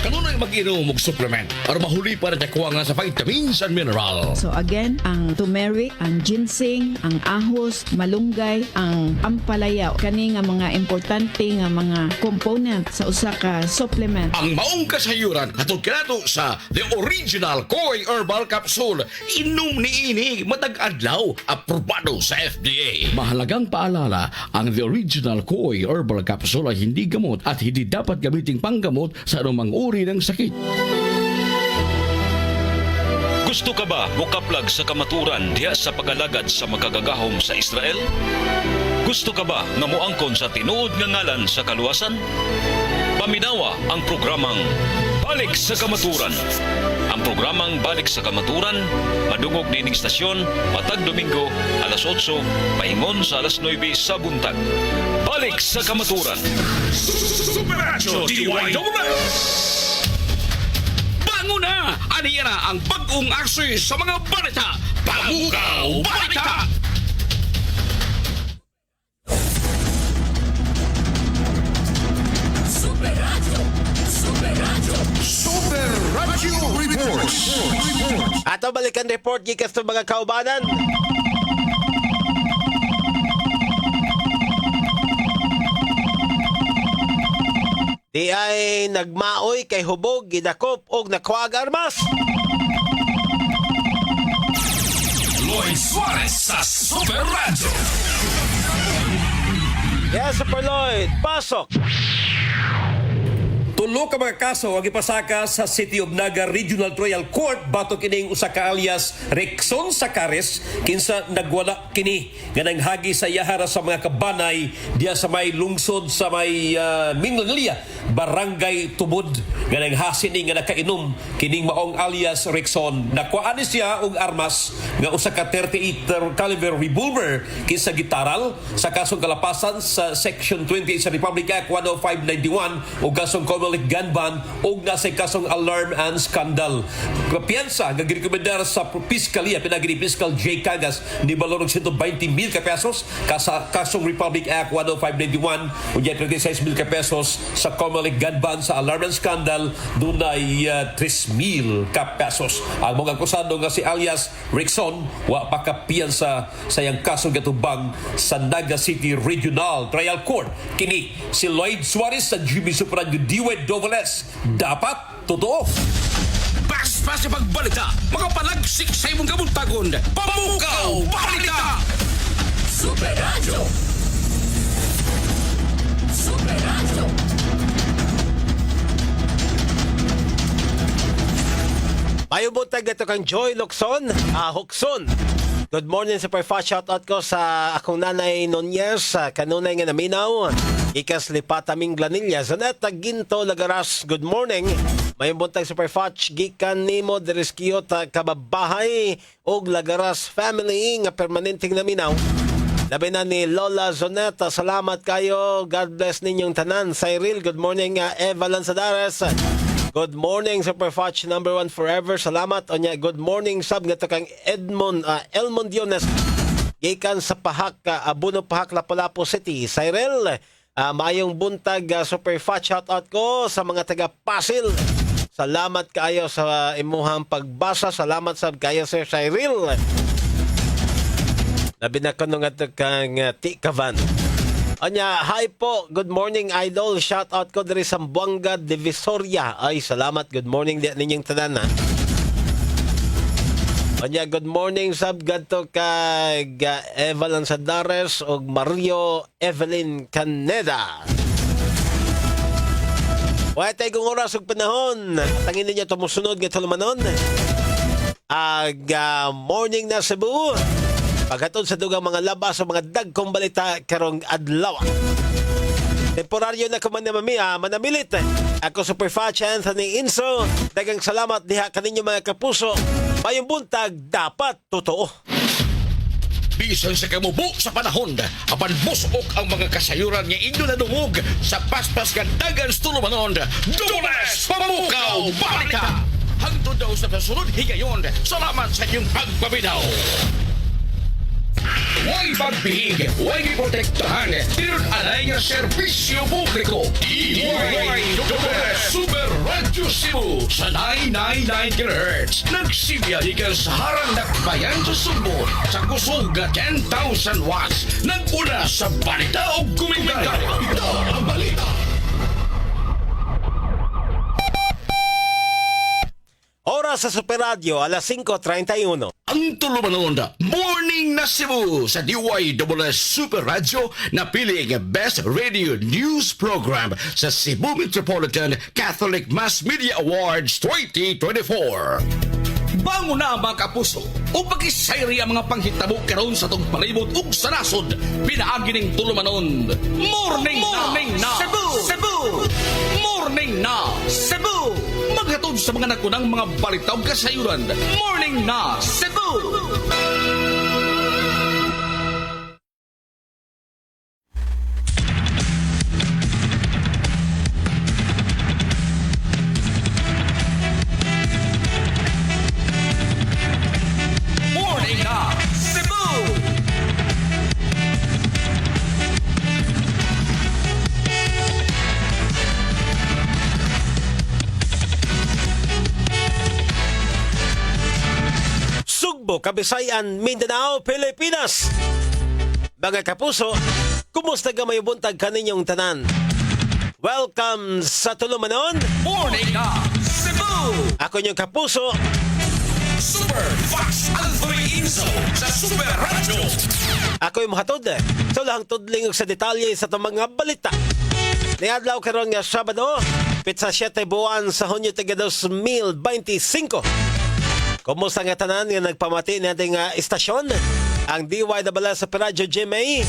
Kanunay mag-inom og supplement aron mahuli para nakuha nga sa vitamins and mineral. So again, ang turmeric, ang ginseng, ang ahos, malunggay, ang ampalaya, kani nga mga importante nga mga component sa usa ka supplement. Ang maong kasayuran atong kinato sa The Original Koi Herbal Capsule. Inom niini matag adlaw, aprobado sa FDA. Mahalagang paalala, ang The Original Koi Herbal Capsule ay hindi gamot at hindi dapat gamiting panggamot sa anumang uri ng sakit. Gusto ka ba mukaplag sa kamaturan diha sa pag-alagad sa makagagahom sa Israel? Gusto ka ba nga moangkon sa tinuod nga ngalan sa kaluwasan? Paminawa ang programang Balik sa Kamaturan. Ang programang Balik sa Kamaturan madungog nining istasyon matag Domingo alas 8 paingon sa alas 9 sa buntag. Balik sa Kamaturan. Superacho DYWS. Bango na! Aniyara ang bagong akses sa mga balita. Pamukaw Balita! Super Radio Reports. Ato balikan report gikas sa mga kaubanan. Di ay nagmaoy kay hubog, gidakop og nakuha ang armas. Lloyd Suarez sa Super Radio. Yes, Super Lloyd, pasok. Tulo ka mga kaso ang ipasaka sa City of Naga Regional Trial Court batok kining usa ka alias Rexon Sacares kinsa nagwala kini ganang hagi sa yahara sa mga kabanay diya sa may lungsod sa may Minglangalia, Barangay Tubod. Ganang hasini nga nakainom kining maong alias Rexon. Nakuhaan siya og armas nga usa ka 38 caliber revolver kinsa gitaral sa kasong kalapasan sa Section 20 sa Republic Act 10591 o kasong Commonwealth gun ban o nasa kasong alarm and scandal. Kapiyansa nga girekomendar sa Piskalya pinagini Piskal J. Cagas ni balorong 120,000 ka pesos kasong Republic Act 10591 o 36,000 ka pesos sa Commonwealth gun ban sa alarm and scandal dunay 3,000 ka pesos. Ang mga akusado nga si alias Rexon wa pa kapiyansa sa iyang kasong gatubang sa Naga City Regional Trial Court. Kini si Lloyd Suarez sa GB Super DWS. Dapat totoo. Pas-pas sa pagbalita, makapalagsik sa imong kabuntagon. Pamukaw Balita! Super Radio. Super Radio. Mayo buntag ito kang Joy Locson, Hukson. Good morning, Super Fast. Shoutout ko sa akong nanay Nonyes, kanunay nga naminaw. Ikas Lipata Minglanilla, Zaneta Ginto Lagaras, good morning. Mayong buntag Super Fast, gikan nimo Dereskiyot kababahay og Lagaras family nga permanenteng naminaw. Labi na ni Lola Zoneta, salamat kayo. God bless ninyong tanan. Cyril, good morning. Eva Lanzadares, good morning, Super Fudge number 1 forever. Salamat. Onya, good morning, sub nga to kang Elmond Diones. Gikan sa Pahak, Abuno Pahak, Lapu-Lapu City. Cyril, maayong buntag, Super Fudge. Shoutout ko sa mga taga Pasil. Salamat kayo sa imuhang pagbasa. Salamat sab kayo, Sir Cyril. Labi na ko nung ato kang Tikavan. Onya, hi po. Good morning, idol. Shout out ko dari sa Buanga Divisoria. Ay, salamat. Good morning ninyong tanan, ha. Kanya, good morning sab gadto kay Eva Lanzadares o Mario Evelyn Caneda. Wala tayo kung oras ug panahon. Tangin ninyo tumusunod nga tulumanon. Morning na Cebu. Paghatod sa dugang mga labas o mga dagkong balita karong adlaw. Temporaryo na kuman na manamilit. Ako Superfach Anthony Inso. Dagang salamat diha kaninyo mga kapuso. Mayong buntag dapat totoo. Bisan sa kamubo sa panahon, apan busok ang mga kasayuran nga inyo na dungog sa paspas nga dagan tulumanon. Dunes Pamukaw Balita! Hangtod daw sa kasunod higayon. Salamat sa inyong pagpabinaw. Huwag pagbihig, huwag iprotektahan, tinun alay nga serbisyo publiko. Super Radio Cebu sa 999 kHz. Nagsibiyahe ka sa harang nakbayan sa Sugbo sa kusog 10,000 watts. Nagula sa balita o komentaryo. Ito ang balita. Oras sa Super Radio, alas 5:31. Ang tulumanon, Morning na Cebu sa DYWS Super Radio na pili ang Best Radio News Program sa Cebu Metropolitan Catholic Mass Media Awards 2024. Bango na mga kapuso o pagkisayri ang mga panghitabo karon sa itong palibot ug sa nasod. Pinaagi ng tulumanon. Morning na Cebu! Cebu! Morning na Cebu! Maghatod sa mga nakunang mga balitaw kasayuran. Morning na Cebu! Morning na Cebu! Sugbo, Kabisayan, Mindanao, Pilipinas. Mga kapuso, kumusta ka may buntag kaninyong tanan? Welcome sa tulumanon. Morning na Cebu! Ako inyong kapuso, Super Fox Anthony Inso sa Super Radio. ako yung mahatod. Sulahang tudling sa detalye sa itong mga balita. Niadlaw karon nga Sabado, pitsa 7 buwan sa Hunyo taga 2025. Kumusta nga tanan nga nagpamati nating istasyon? Ang DYWS sa Radyo GMA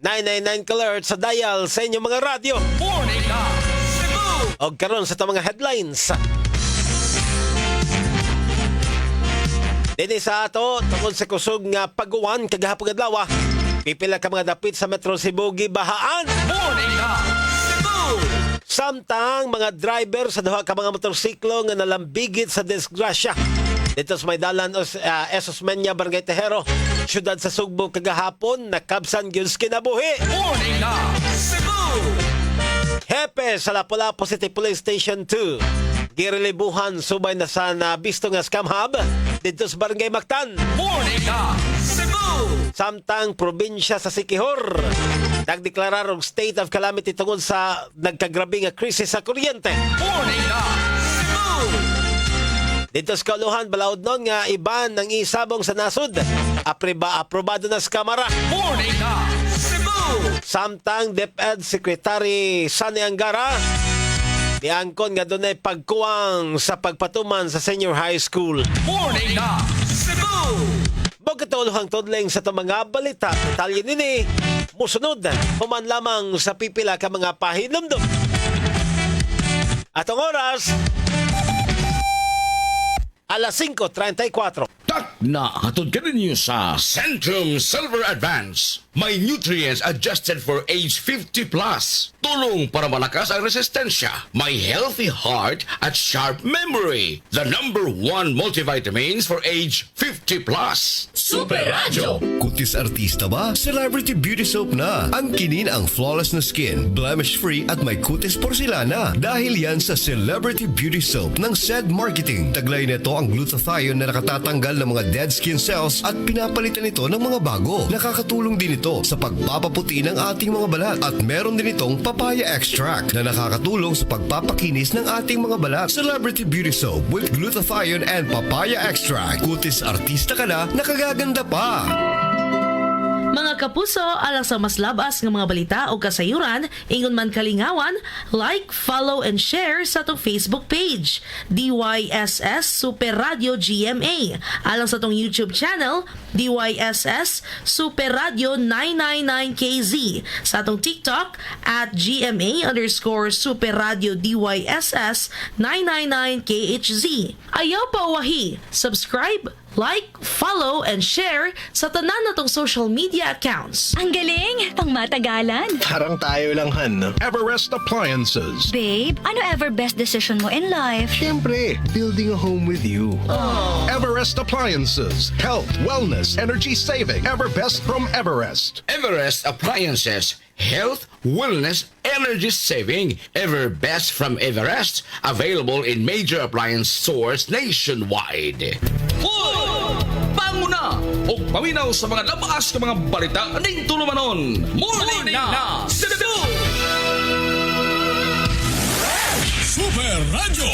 999 kHz sa dial sa inyong mga radyo. Morning na Cebu! O karon sa itong mga headlines. Dini sa ato, tungkol sa kusog nga paguwan kagahapon adlaw. Pipila ka mga dapit sa Metro Cebu gibahaan. Morning na Cebu! Samtang mga driver sa duha ka mga motorsiklo nga nalambigit sa disgrasya. Dito sa may dalan Esos Menya, Barangay Tejero, syudad sa Sugbo kagahapon, nakabsan gyud kinabuhi. Morning na Cebu! Hepe sa Lapu-Lapu City Police Station 2. Girilibuhan subay na sa nabisto nga scam hub dito sa Barangay Mactan. Morning na Cebu! Samtang probinsya sa Siquijor, nagdeklarar og state of calamity tungod sa nagkagrabe nga krisis sa kuryente. Morning na Cebu! Dito sa Kauluhan, balaod nun nga iban ng isabong sa nasod. Aprobado na sa Kamara. Morning na Cebu! Samtang DepEd Secretary Sani Angara, niangkon nga doon ay pagkuwang sa pagpatuman sa senior high school. Morning na Cebu! Bagkatuluhang tudling sa itong mga balita. Detalye nini, musunod, human lamang sa pipila ka mga pahinumdum. Atong oras, alas 5:34. Tak na hatod ka ninyo sa Centrum Silver Advance. May nutrients adjusted for age 50 plus. Tulong para malakas ang resistensya. May healthy heart at sharp memory. The #1 multivitamins for age 50 plus. Super Radio! Kutis artista ba? Celebrity Beauty Soap na. Ang kinin ang flawless na skin, blemish-free at may kutis porcelana. Dahil yan sa Celebrity Beauty Soap ng SED Marketing. Taglay nito ang glutathione na nakatatanggal ng ng mga dead skin cells at pinapalitan ito ng mga bago. Nakakatulong din ito sa pagpapaputi ng ating mga balat at meron din itong papaya extract na nakakatulong sa pagpapakinis ng ating mga balat. Celebrity Beauty Soap with glutathione and papaya extract. Kutis artista ka na, nakagaganda pa! Mga kapuso, alang sa mas labas ng mga balita o kasayuran, ingon man kalingawan, like, follow, and share sa itong Facebook page, DYSS Super Radio GMA. Alang sa itong YouTube channel, DYSS Super Radio 999KZ. Sa itong TikTok, at GMA_Super Radio DYSS 999KHZ. Ayaw pa uwahi, subscribe, like, follow, and share sa tanan natong social media accounts. Ang galing! Pangmatagalan! Parang tayo lang, Han, no? Everest Appliances. Babe, ano ever best decision mo in life? Siyempre, building a home with you. Everest Appliances. Health, wellness, energy saving. Ever best from Everest. Everest Appliances. Health, wellness, energy saving. Ever best from Everest. Available in major appliance stores nationwide. Panguna o paminaw sa mga labaas ng mga balita ning tulumanon. Morning na Cebu! Super Radio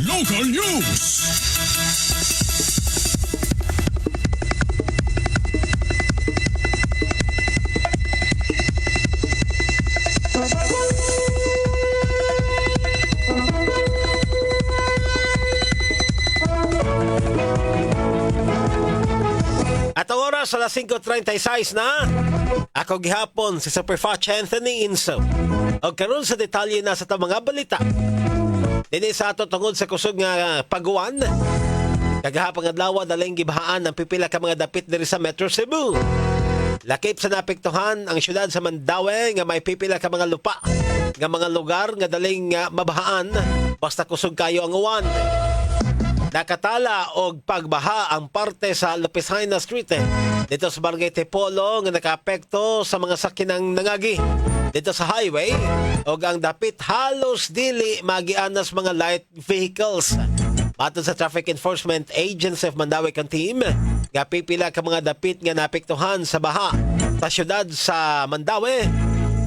Local News. At ang oras sa 5:36 na, ako gihapon si Superfatch Anthony Inso. O karon sa detalye na sa mga balita. Dini sa ato tungod sa kusog nga paguan. Kagahapon adlaw daling gibahaan ang pipila ka mga dapit diri sa Metro Cebu. Lakip sa napektuhan ang syudad sa Mandaue nga may pipila ka mga lupa nga mga lugar nga daling mabahaan basta kusog kayo ang uwan. Nakatala og pagbaha ang parte sa Lupisaina Street dito sa Barangay Tepolo nga nakaapekto sa mga sakinang nangagi dito sa highway og ang dapit halos dili magianas mga light vehicles. Matod sa Traffic Enforcement Agency of Mandaue Team, nga pipila ka mga dapit nga naapektuhan sa baha sa syudad sa Mandaue.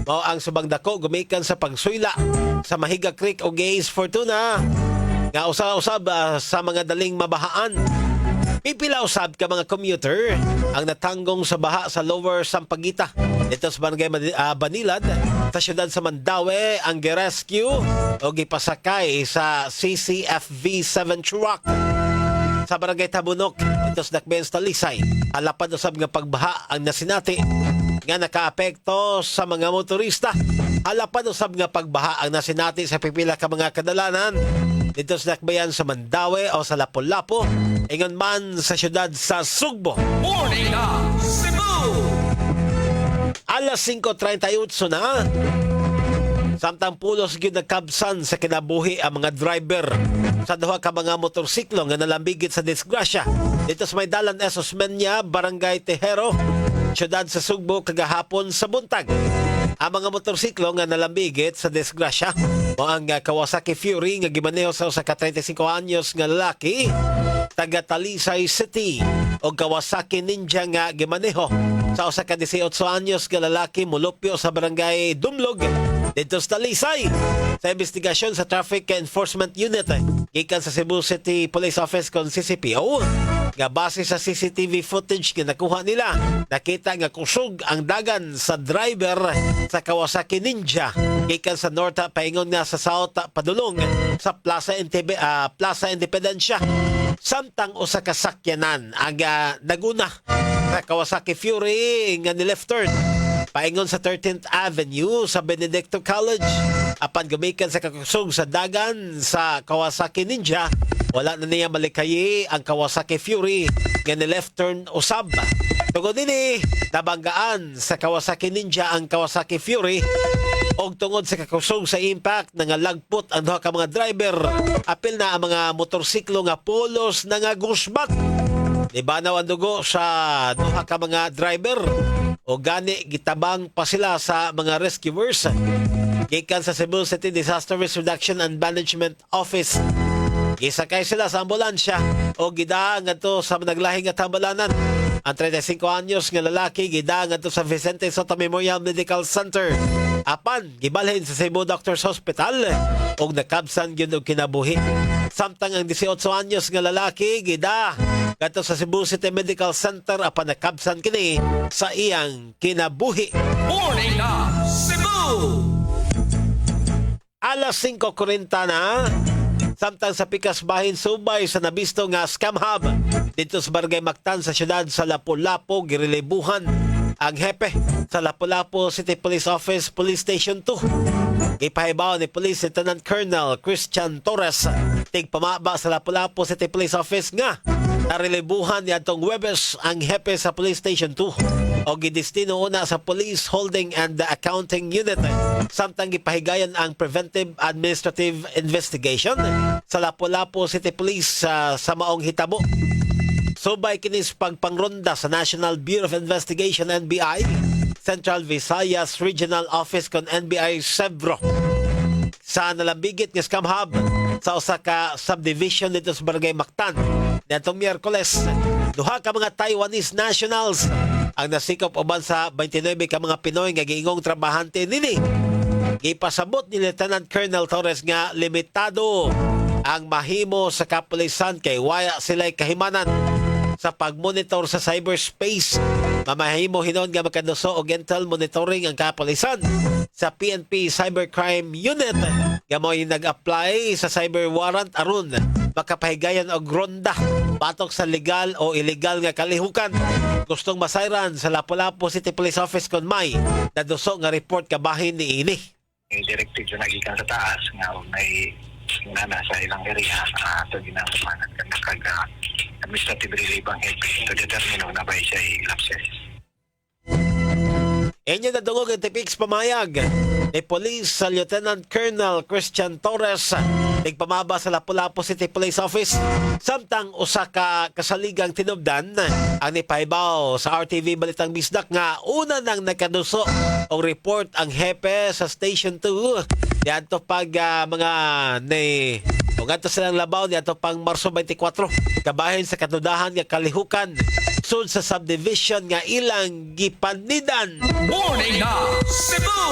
Mao ang subang dako gumikan sa pagsuyla sa Mahiga Creek o Gays Fortuna nga usab sa mga daling mabahaan. Pipila usab ka mga commuter ang natanggong sa baha sa Lower Sampaguita dito sa Barangay Banilad sa syudad sa Mandaue ang girescue o gipasakay sa CCFV-7 truck sa Barangay Tabunok dito sa Dakbayan sa Talisay. Alapad usab nga pagbaha ang nasinati nga nakaapekto sa mga motorista. Alapad usab nga pagbaha ang nasinati sa pipila ka mga kadalanan dito sa Dakbayan sa Mandaue o sa Lapu-Lapu, ingon man sa syudad sa Sugbo. Morning na Cebu! Alas 5:38 na. Samtang pulos gyud nagkabsan sa kinabuhi ang mga driver sa duha ka mga motorsiklo nga nalambigit sa disgrasya dito sa may dalan Esosmeña, Barangay Tejero, syudad sa Sugbo kagahapon sa buntag. Ang mga motorsiklo nga nalambigit sa disgrasya mo ang Kawasaki Fury nga gimaneho sa usa ka 35 anyos nga lalaki taga Talisay City o Kawasaki Ninja nga gimaneho sa usa ka 18 anyos nga lalaki mulupyo sa Barangay Dumlog dito sa Talisay. Sa investigasyon sa Traffic Enforcement Unit gikan sa Cebu City Police Office kon CCPO nga base sa CCTV footage nga nakuha nila, nakita nga kusog ang dagan sa driver sa Kawasaki Ninja gikan sa North paingon nga sa South padulong sa Plaza Independencia. Samtang usa ka sakyanan ang naguna sa Kawasaki Fury nga ni left turn paingon sa 13th Avenue sa Benedicto College. Apan gumikan sa kakusog sa dagan sa Kawasaki Ninja, wala na niya malikayi ang Kawasaki Fury nga ni left turn usab. Tungod dinhi, nabanggaan sa Kawasaki Ninja ang Kawasaki Fury og tungod sa kakusog sa impact nangalagpot ang duha ka mga driver. Apil na ang mga motorsiklo nga pulos na nga gusbat. Ibanaw ang dugo sa duha ka mga driver o gani gitabang pa sila sa mga rescuers gikan sa Cebu City Disaster Risk Reduction and Management Office Isakay sila sa ambulansya o gidaan ngadto sa naglahing nga tambalanan. Ang 35 anyos nga lalaki gidaan ngadto sa Vicente Soto Memorial Medical Center. Apan gibalhin sa Cebu Doctors Hospital og nakabsan gyud og kinabuhi. Samtang ang 18 anyos nga lalaki gida ngadto sa Cebu City Medical Center apan nakabsan kini sa iyang kinabuhi. Morning na Cebu! Alas 5:40 na. Samtang sa Pikas Bahin Subay sa nabisto nga scam hub dito sa Barangay Mactan sa siyudad sa Lapu-Lapu girelibuhan ang hepe sa Lapu-Lapu City Police Office Police Station 2. Ipahibaw ni Police Lieutenant Colonel Christian Torres tigpamaba sa Lapu-Lapu City Police Office nga narelibuhan niadtong Huwebes ang hepe sa Police Station 2 o gidestino una sa Police Holding and Accounting Unit samtang gipahigayon ang Preventive Administrative Investigation sa Lapu-Lapu City Police sa maong hitabo. Subay kinis pagpangronda sa National Bureau of Investigation NBI, Central Visayas Regional Office kon NBI Sevro sa nalambigit nga scam hub sa usa ka subdivision dito sa Barangay Mactan. Nitong Miyerkules, duha ka mga Taiwanese nationals ang nasikop uban sa 29 ka mga Pinoy nga giingong trabahante nini. Gipasabot ni Lieutenant Colonel Torres nga limitado ang mahimo sa kapulisan kay waya sila'y kahimanan sa pagmonitor sa cyberspace. Mamahimo hinon nga makaduso og intel monitoring ang kapulisan sa PNP Cybercrime Unit nga mo'y nag-apply sa cyber warrant aron makapahigayan og ronda patok sa legal o illegal nga kalihukan. Gustong masayran sa Lapu-Lapu City Police Office kon may naduso nga report kabahin ni ini. Directive sa nagikan sa taas nga may nana sa ilang area ato ginamanan kag administrative relief ang head to determine na ba siya lapses. Inyo nadungog ang tipix pamayag ni Police sa Lieutenant Colonel Christian Torres nagpamaba sa Lapu-Lapu City Police Office samtang usa ka kasaligang tinubdan ang nipahibaw sa RTV Balitang Bisdak nga una nang nakaduso og report ang hepe sa Station 2 diadto pag mga ni ug ato silang labaw diadto pang Marso 24 kabahin sa katudahan nga kalihukan sud sa subdivision nga ilang gipanidan. Morning na Cebu!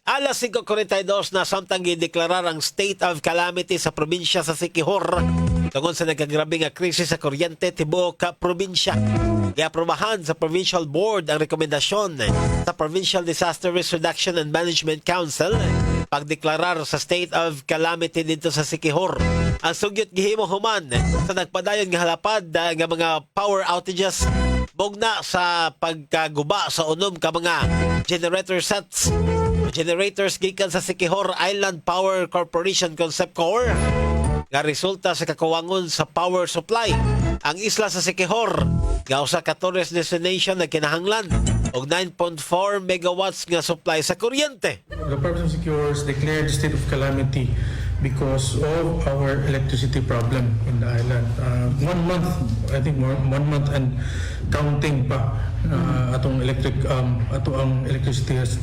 Alas 5:42 na samtang gideklarar ang state of calamity sa probinsya sa Siquijor tungod sa nagkagrabe nga krisis sa kuryente tibuok ka probinsya. Giaprobahan sa Provincial Board ang rekomendasyon sa Provincial Disaster Risk Reduction and Management Council pagdeklarar sa state of calamity dito sa Siquijor. Ang sugyot gihimo human sa nagpadayon nga halapad nga mga power outages bugna sa pagkaguba sa unom ka mga generator sets. Generators gikan sa Siquijor Island Power Corporation Concepcor nga resulta sa kakuwangon sa power supply. Ang isla sa Siquijor nga usa ka tourist destination na kinahanglan og 9.4 megawatts nga supply sa kuryente. The province of Siquijor declared state of calamity because of our electricity problem in the island. 1 month, I think 1 month and counting pa atong electricity has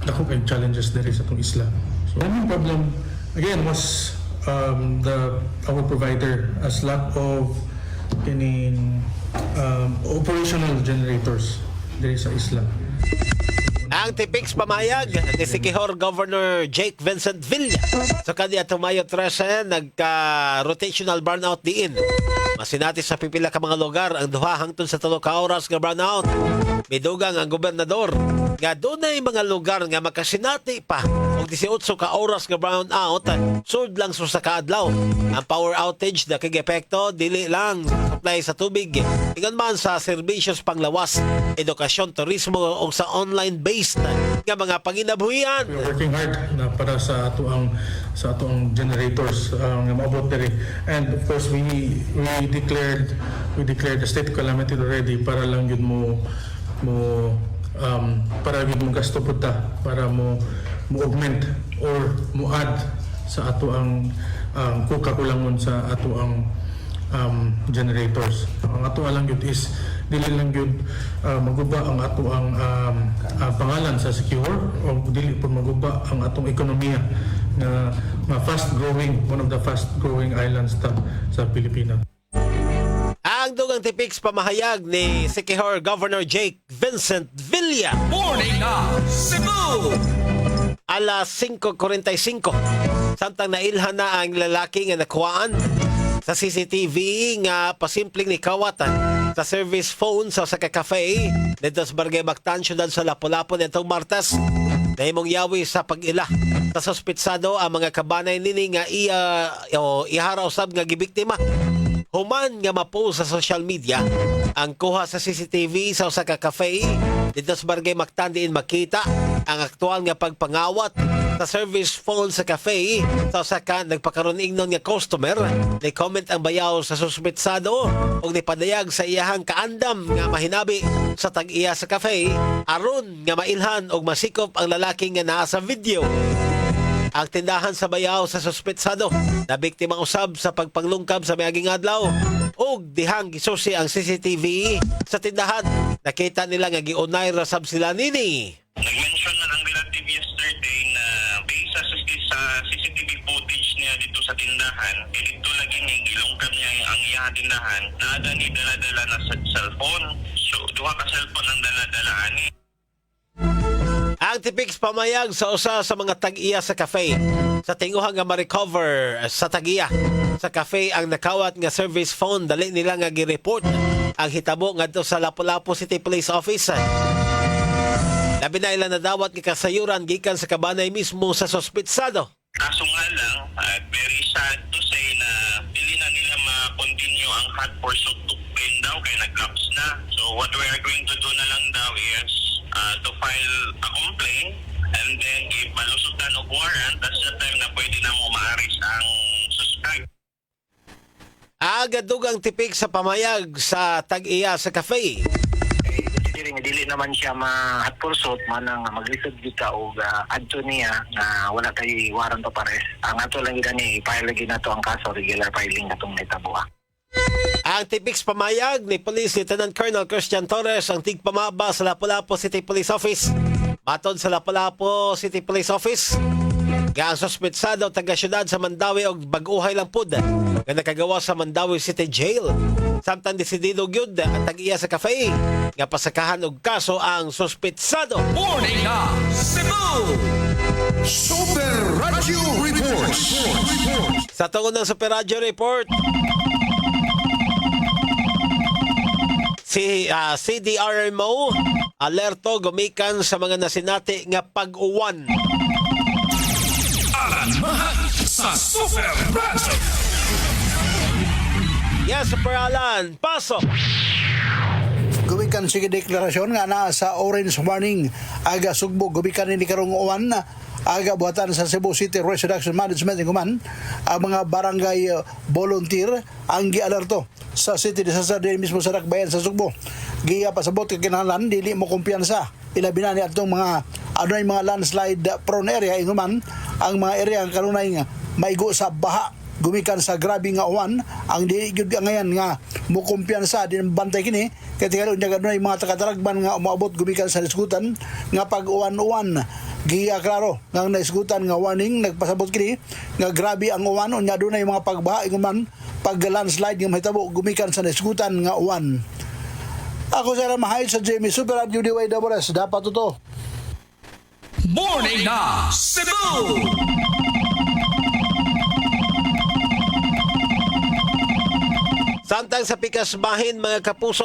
dako kay challenges there is atong isla. So the main problem again was our provider as lack of operational generators there sa isla. Ang tipix pamayag ni Siquijor Governor Jake Vincent Villa sa kanya Tumayo 13 nagka-rotational brownout diin. Masinati sa pipila ka mga lugar ang duha hangtod sa 3 ka oras nga brownout. Midugang ang gobernador nga dunay mga lugar nga makasinati pa og 18 ka oras nga brownout sud lang sa kaadlaw. Ang power outage na kag-epekto dili lang supply sa tubig ingon man sa serbisyos panglawas, edukasyon, turismo o sa online based nga mga panginabuhian. We are working hard na para sa atoang generators nga maabot diri, and of course we declared the state of calamity already para lang yun para yun mo gasto puta para mo augment or mo add sa atoang kulangon sa atoang generators. Ang ato lang yun is dili lang yun maguba ang ato ang pangalan sa Siquijor o dili po maguba ang atong ekonomiya nga fast-growing, one of the fast-growing islands sa Pilipinas. Ang dugang tipiks pamahayag ni Siquijor Governor Jake Vincent Villa. Morning na Cebu! Alas 5:45. Samtang nailhan na ang lalaki nga nakuhaan sa CCTV nga pasimpleng ni kawatan sa service phone sa usa ka cafe dito sa Barangay Mactan, syudad sa Lapu-Lapu nitong Martes. Nahimong yawi sa pag-ila sa suspitsado ang mga kabanay nini nga ihara usab nga gibiktima. Human nga mapost sa social media ang kuha sa CCTV sa usa ka cafe dito sa Barangay Mactan, diin makita ang aktual nga pagpangawat sa service phone sa cafe sa usa ka nagpakaroon ingnon nga customer. Ni-comment ang bayaw sa suspitsado ug nipadayag sa iyahang kaandam nga mahinabi sa tag-iya sa cafe aron nga mailhan og masikop ang lalaki nga naa sa video. Ang tindahan sa bayaw sa suspitsado na biktima usab sa pagpanglungkab sa miaging adlaw ug dihang gisusi ang CCTV sa tindahan. Nakita nila nga giunay ra sab sila nini. Nag-mention na ng relative yesterday na based sa CCTV footage niya dito sa tindahan, dito lagi niya gilungkab niya ang iyang tindahan, nada ni dala-dala na sa cellphone. So duha ka cellphone ang dala-dala ani. Ang tipiks pamayag sa usa sa mga tag-iya sa cafe. Sa tinguhang nga ma-recover sa tag-iya sa cafe ang nakawat nga service phone, dali nila nga gi-report ang hitabo ngadto sa Lapu-Lapu City Police Office. Labi na ilan nadawat nga kasayuran gikan sa kabanay mismo sa suspitsado. Kaso nga lang, very sad to say na dili na nila ma-continue ang hot pursuit to claim daw kay nag-lapse na. So what we are going to do na lang daw is to file a complaint and then ipalusutan og warrant at sa time na pwede na mo ma-arrest ang suspect. Agadugang tipik sa pamayag sa tag-iya sa cafe. Dili naman siya ma-hot pursuit manang maglisod kita og adto niya na wala kay warrant of arrest. Ang ato lang gani i-file lagi nato ang kaso, regular filing natong nitabuha. Ang tipiks pamayag ni Police Lieutenant Colonel Christian Torres ang tigpamaba sa Lapu-Lapu City Police Office. Matod sa Lapu-Lapu City Police Office, nga ang suspitsado taga-syudad sa Mandawi og bag-uhay lang pud nga nakagawa sa Mandawi City Jail. Samtang desidido gyud ang tag-iya sa cafe nga pasakahan og kaso ang suspitsado. Morning na Cebu! Super Radio Reports! Sa tungon ng Super Radio Report, si CDRMO alerto gumikan sa mga nasinati nga pag-uwan. Alan Mahan sa Super Radio! Yes, Super Alan, pasok! Gumikan sige deklarasyon nga naa sa orange warning aga sugbo gumikan ni karong uwan na aga buhatan sa Cebu City Risk Reduction Management Inguman ang mga barangay volunteer ang gialerto sa city disaster din mismo sa Dakbayan sa Sugbo. Giya pasabot kay kinahanglan dili mo kumpiyansa ilabi na ni atong mga adunay mga landslide prone area Inguman ang mga area ang kanunay nga maigo sa baha gumikan sa grabe nga uwan ang di gyud ngayon nga mo kumpiyansa din bantay kini kay tingala unya adunay mga taga-Talagban nga umaabot gumikan sa isgutan nga pag-uwan-uwan. Giya klaro nga naisgutan nga warning nagpasabot kini nga grabe ang uwan unya adunay mga pagbaha Inguman pag landslide nga mahitabo gumikan sa naisgutan nga uwan. Ako sa Mahayod sa Jamie Super Radio DYWS dapat to. Morning na Cebu! Samtang sa pikas bahin mga kapuso,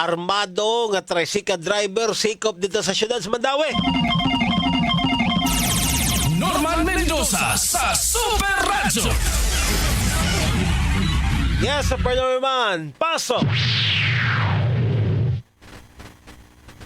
armado nga tricycle driver sikop dito sa syudad sa Mandawi. Norman Mendoza sa Super Radio! Yes, Super Norman, pasok!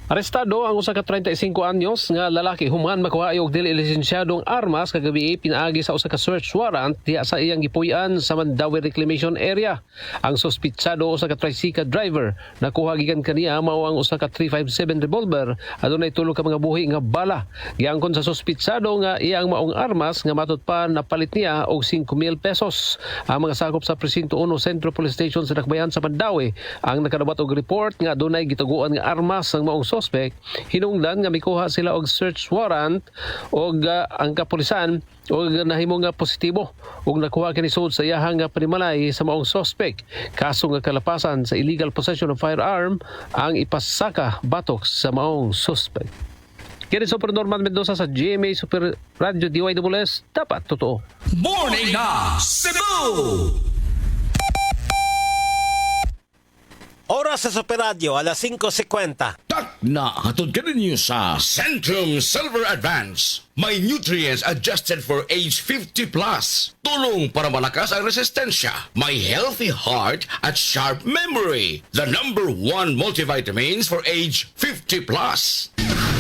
Arestado ang usa ka 35 anyos nga lalaki human makuha og dili lisensyadong armas kagabi pinaagi sa usa ka search warrant diha sa iyang gipuy-an sa Mandawi Reclamation Area. Ang suspitsado usa ka tricycle driver nakuha gikan kaniya mao ang usa ka 357 revolver adunay tulo ka mga buhi nga bala. Giangkon sa suspitsado nga iyang maong armas nga matud pa napalit niya og 5,000 pesos. Ang mga sakop sa Presinto 1 Central Police Station sa Dakbayan sa Mandawi ang nakadabat og report nga adunay gituguan nga armas ang maong suspect, hinungdan nga mikuha sila og search warrant og ang kapulisan og nahimo nga positibo og nakuha kini sud sa iyahang nga panimalay sa maong suspect. Kaso nga kalapasan sa illegal possession of firearm ang ipasaka batok sa maong suspect. Kini Super Norman Mendoza sa GMA Super Radio DYWS, dapat totoo. Morning na Cebu! Oras sa Super Radio, alas 5:50. Na hatod ka ninyo sa Centrum Silver Advance. May nutrients adjusted for age 50 plus. Tulong para malakas ang resistensya. May healthy heart at sharp memory. The #1 multivitamins for age 50 plus.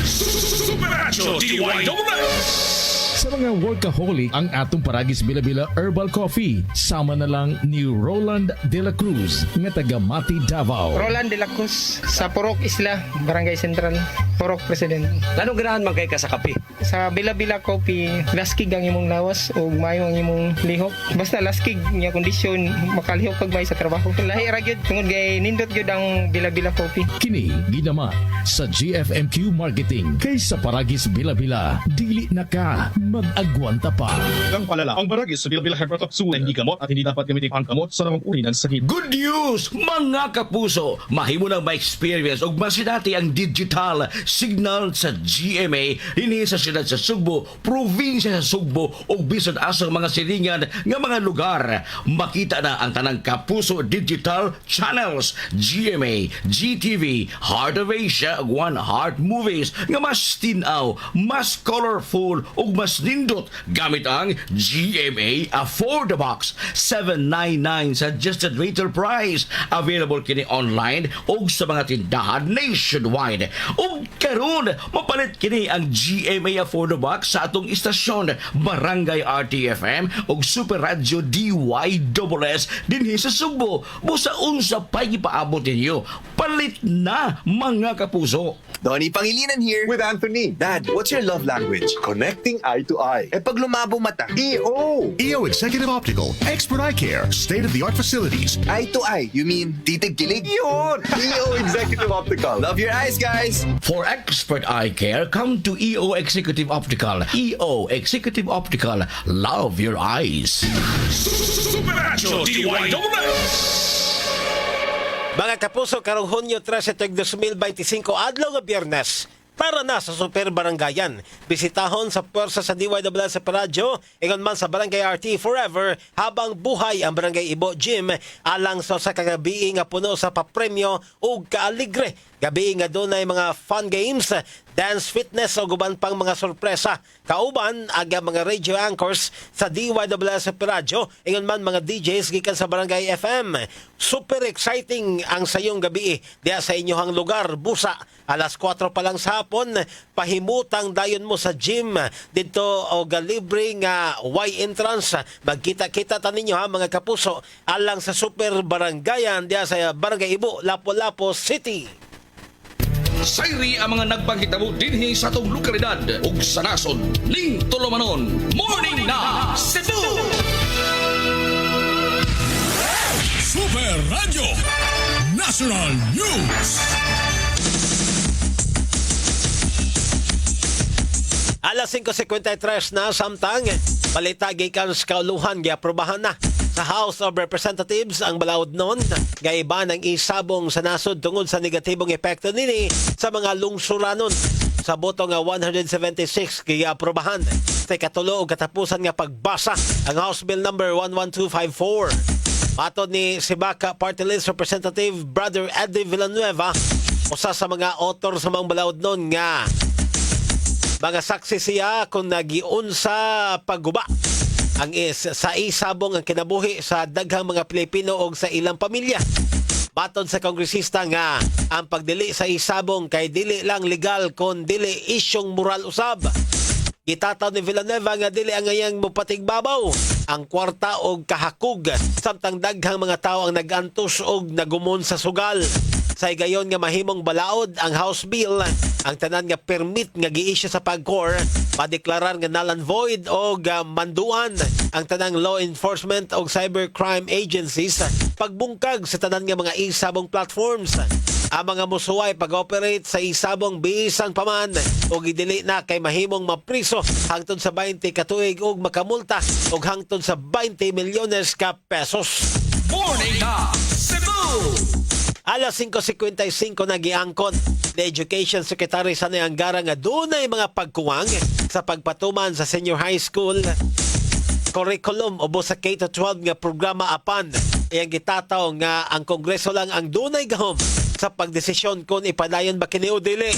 Super Radio DYWS! Sa mga workaholic, ang atong Paragis Bila-Bila Herbal Coffee. Sama na lang ni Roland De La Cruz, nga taga Mati, Davao. Roland De La Cruz, sa Purok Isla, Barangay Central, Purok President. Anong ganahan man kay ka sa kape? Sa Bila-Bila Coffee, laskig ang imong lawas o mayo ang imong lihok. Basta laskig niya kondisyon, makalihok pag may sa trabaho. Lahi ra gyud tungod kay nindot gyud ang Bila-Bila Coffee. Kini ginama sa GFMQ Marketing. Kay sa Paragis Bila-Bila, dili na ka mag-agwanta pa. Ang palala, ang Baragis sa Bila-Bila Herbal Capsule hindi gamot at hindi dapat gamitin pangkamot sa namang uri ng sakit. Good news, mga kapuso! Mahimo nang ma-experience og masinati ang digital signal sa GMA dinhi sa siyudad sa Sugbo, probinsya sa Sugbo ug bisan asang mga silingan nga mga lugar. Makita na ang tanang kapuso digital channels, GMA, GTV, Heart of Asia ug One Heart Movies nga mas tinaw, mas colorful ug mas nindot gamit ang GMA Affordabox 799 suggested retail price. Available kini online ug sa mga tindahan nationwide. Ug karon mapalit kini ang GMA Affordabox sa atong istasyon Barangay RTFM ug Super Radio DYWS dinhi sa Sugbo. Busa unsa pay ipaabot ninyo. Palit na, mga kapuso. Donnie Pangilinan here with Anthony. Dad, what's your love language? Connecting eye to eye. Eh pag lumabo mata, EO. EO Executive Optical, expert eye care, state-of-the-art facilities. Eye to eye, you mean titig-kilig? Yun! EO Executive Optical. Love your eyes, guys. For expert eye care, come to EO Executive Optical. EO Executive Optical. Love your eyes. Super Radio DYWS! Mga kapuso, karong Hunyo 13, 2025, adlaw nga Biyernes, para na sa Super Barangayan. Bisitahon sa pwersa sa DYWS sa Radyo, ingon man sa Barangay RT Forever, habang buhay ang Barangay Ibo Gym, alang sa kagabi nga puno sa papremyo o kaaligre. Gabi nga doon ay mga fun games, dance, fitness o guban pang mga sorpresa. Kauban, aga mga radio anchors sa DYWS sa Radyo, ingon man mga DJs gikan sa Barangay FM. Super exciting ang sayong gabi diya sa inyohang lugar. Busa, alas 4 pa lang sa hapon, pahimutang dayon mo sa gym dito o libre nga Y entrance. Magkita-kita ta ninyo ha mga kapuso, alang sa Super Barangayan diya sa Barangay Ibo, Lapu-Lapu City. Sayri ang mga nagpangitabo dinhi sa atong lokalidad ug sa nasod ning tulumanon. Morning na Cebu! Super Radio National News. Alas 5:53 na samtang balita gikan sa kauluhan giaprobahan na sa House of Representatives ang balaod noon nga iba ng isabong sa nasod tungod sa negatibong epekto nini sa mga lungsuranon. Sa boto nga 176 giaprobahan sa ikatulo og katapusan nga pagbasa ang House Bill number 11254. Matod ni Sibaka Party List Representative Brother Eddie Villanueva, usa sa mga author sa mga balaod noon nga mga saksi siya kung nagiun sa pagguba ang sa isabong ang kinabuhi sa daghang mga Pilipino o sa ilang pamilya. Matod sa kongresista nga ang pagdili sa isabong kay dili lang legal kon dili isyong moral usab. Gitataw ni Villanueva nga dili ang ngayang mopatigbabaw ang kwarta og kahakog samtang daghang mga tao ang nagantos og nagumon sa sugal. Sa gayon nga mahimong balaod ang House Bill, ang tanan nga permit nga gi-issue sa PAGCOR, madeklarar nga null and void o manduan ang tanang law enforcement o cybercrime agencies pagbungkag sa tanan nga mga isabong platforms. ang mga musuway pag-operate sa isabong bisan paman o gidili na kay mahimong mapriso hangtod sa 20 ka tuig ug makamulta ug hangtod sa 20 milyones ka pesos. Morning na Cebu! Alas 5:55 na giangkon ni Education Secretary sa Angara nga dunay mga pagkuwang sa pagpatuman sa senior high school curriculum o sa K-12 nga programa apan iyang gitataw nga ang Kongreso lang ang dunay gahom sa pagdesisyon kung ipadayon ba kini o dili.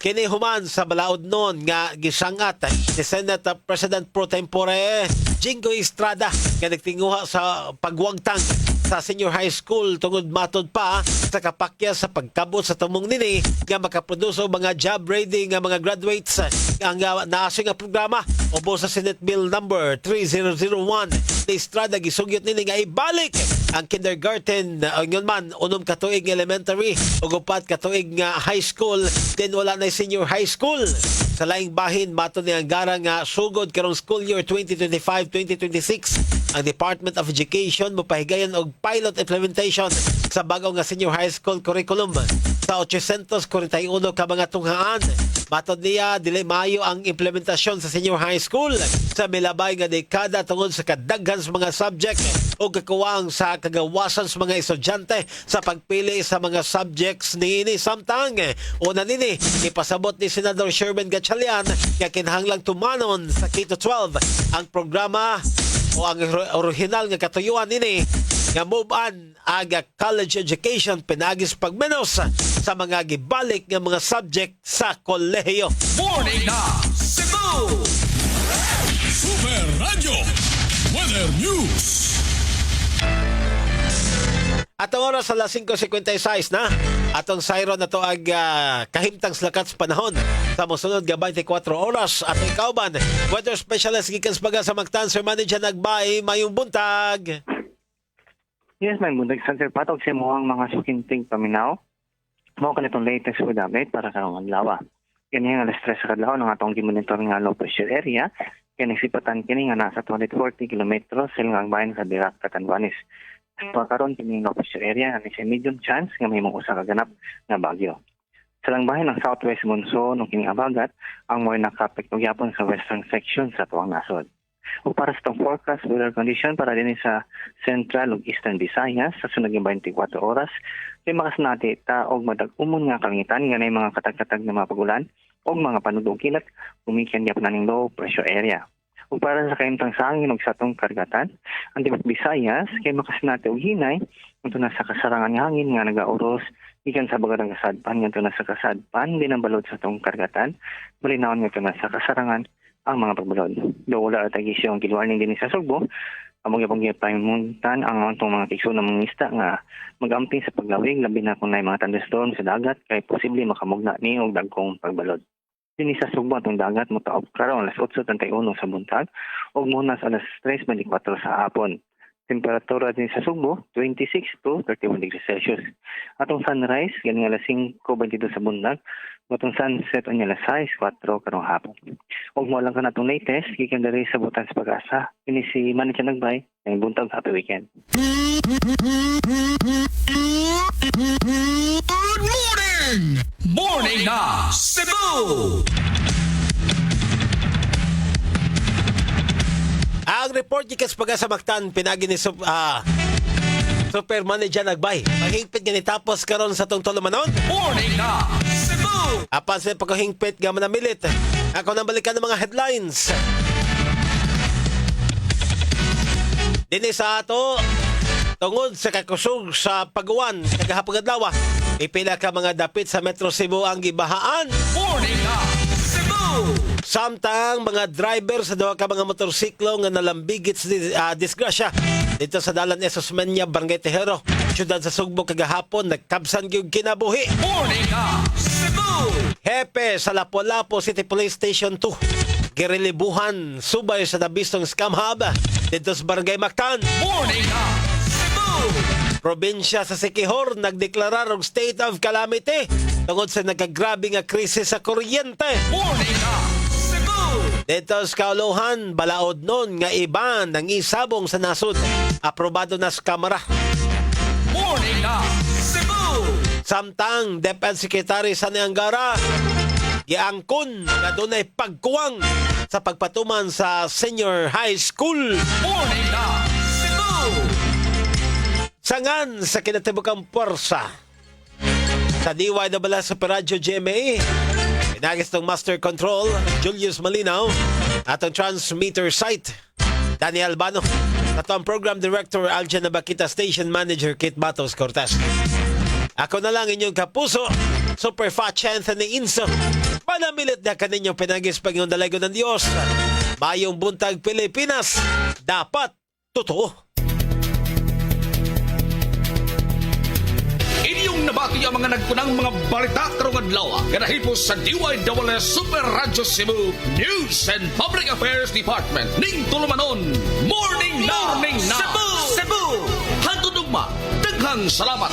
Kini human sa balaod noon nga gisangat ni Senate President Pro Tempore Jinggoy Estrada nga nagtinguha sa pagwangtang sa senior high school tungod matod pa sa kapakya sa pagkabot sa tumong nini nga makaproduce og mga job ready nga mga graduates ang naasi nga programa ubo sa Senate Bill number 3001 ni Estrada gisugyot nini nga ibalik ang kindergarten ngon man unom ka tuig elementary ug upat ka tuig nga high school then wala na senior high school sa laing bahin matod ni Angara nga sugod karong school year 2025-2026 ang Department of Education mopahigayon og pilot implementation sa bagaw nga senior high school curriculum sa 841 ka mga tunghaan. Matod niya, dili maayo ang implementasyon sa senior high school sa milabay nga dekada tungod sa kadaghan sa mga subject o kakuwang sa kagawasan sa mga estudyante sa pagpili sa mga subjects niini. Samtang una nini ipasabot ni Senador Sherman Gatchalian nga kinahanglang tumanon sa K-12 ang programa o ang original nga katuyuan nini nga move on aga college education pinagis pagmenos sa mga gibalik nga mga subject sa kolehiyo. Morning na Cebu! Super Radio Weather News! Atong oras sa alas 5:56 na. Atong sayron na to ag kahimtang slakat sa panahon sa mosunod nga 24 oras. Atong kauban, weather specialist gikan sa Baga sa Mactan, Sir Manager Nagbay, mayong buntag. Yes, may bundag sa Sir Patog sa muhang mga sukinting paminaw. Mao kanitong latest weather update para karong adlaw. Kini nga alas 3 sa kadlaw ng atong gimonitor nga low pressure area. Kini sipatan kini nga nasa 240 kilometros silang bahin sa Dirac, Catanduanes. So karon kini low pressure area nga may medium chance nga may usa ka ganap nga bagyo. Sa langbahin ng southwest monsoon ug kini abagat ang mo'y nakapekto gyapon sa western section sa tuwang nasod. O para sa itong forecast weather condition para din sa Central ug Eastern Visayas sa sunod nga 24 oras kay makasanati ta og madag-umon nga kalangitan nga nay mga katag-katag na mga pagulan og mga panudong kilat kumikan gyapon ning low pressure area. O para sa kaimtang sangin ug sa atong karagatan ang tibuok Visayas kay makasanati og hinay unto na sa kasarangan nga hangin nga nagauros ikan sa bagadang kasadpan ngadto na sa kasadpan din ang balod sa atong karagatan malinawon ngadto na sa kasarangan ang mga pagbalod. Do wala tagisyon gilwarning din sa Sugbo, among yapong gipahimuntan ang atong mga tikso ng mga isda nga magamping sa paglawig labi na kung nay mga thunderstorm sa dagat kay posible makamugna ni og dagkong pagbalod. Dinhi sa Sugbo atong dagat motaob karon alas 8:31 sa buntag ug muna sa alas 3:24 sa hapon. Temperatura din sa Sugbo 26 to 31 degrees Celsius. Atong sunrise gani alas 5:22 sa buntag, atong sunset on alas 6:04 karong hapon. Ug mo lang ka natong latest gikan diri sa Butan sa Pag-asa. Kini si Manager Nagbay, ang buntag happy weekend. Good morning! Morning na Cebu! Ang report gikan sa Pag-asa Mactan pinagi ni Super Manager Nagbay. Mahingpit nga tapos karon sa tong tulumanon. Morning na Cebu! Apan sa pagkahingpit nga manamilit. Ako nang balikan ng mga headlines. Dini sa ato tungod sa kakusog sa pag-uwan kagahapon adlaw. Ipila ka mga dapit sa Metro Cebu ang gibahaan. Morning na Cebu! Samtang mga driver sa duha ka mga motorsiklo nga nalambigit sa disgrasya dito sa Dalan Esos Menya, Barangay Tejero, siyudad sa Sugbo kagahapon nagkabsan gyud kinabuhi. Morning na Cebu! Hepe sa Lapu-Lapu City Police Station 2 girilibuhan subay sa nabistong scam hub dito sa Barangay Mactan. Morning na Cebu! Probinsya sa Siquijor nagdeklarar og state of calamity tungod sa nagkagrabe nga krisis sa kuryente. Morning na Cebu! Dito sa Kauluhan, balaod nun nga iban ng isabong sa nasod. Aprobado na sa Kamara. Morning na Cebu! Samtang Defense Secretary Sani Angara giangkon nga dunay pagkuwang sa pagpatuman sa senior high school. Morning na Cebu! Sangan sa kinatibukang puwersa sa DYWS sa Radyo GMA, pinagis ng Master Control Julius Malinaw at ang transmitter site Danny Albano at ang Program Director Aljan Nabakita, Station Manager Kit Batos Cortez. Ako na lang inyong kapuso, Super Fat Anthony Inso. Panamilit na kaninyong pinagis pag yung dalago ng Diyos. Mayong buntag Pilipinas, dapat totoo. Inyong nabati ang mga nagpunang mga balita karong adlaw kanahipos sa DYWS Super Radio Cebu News and Public Affairs Department ning tulumanon Morning na Cebu! Cebu! Hantod ugma, daghang salamat.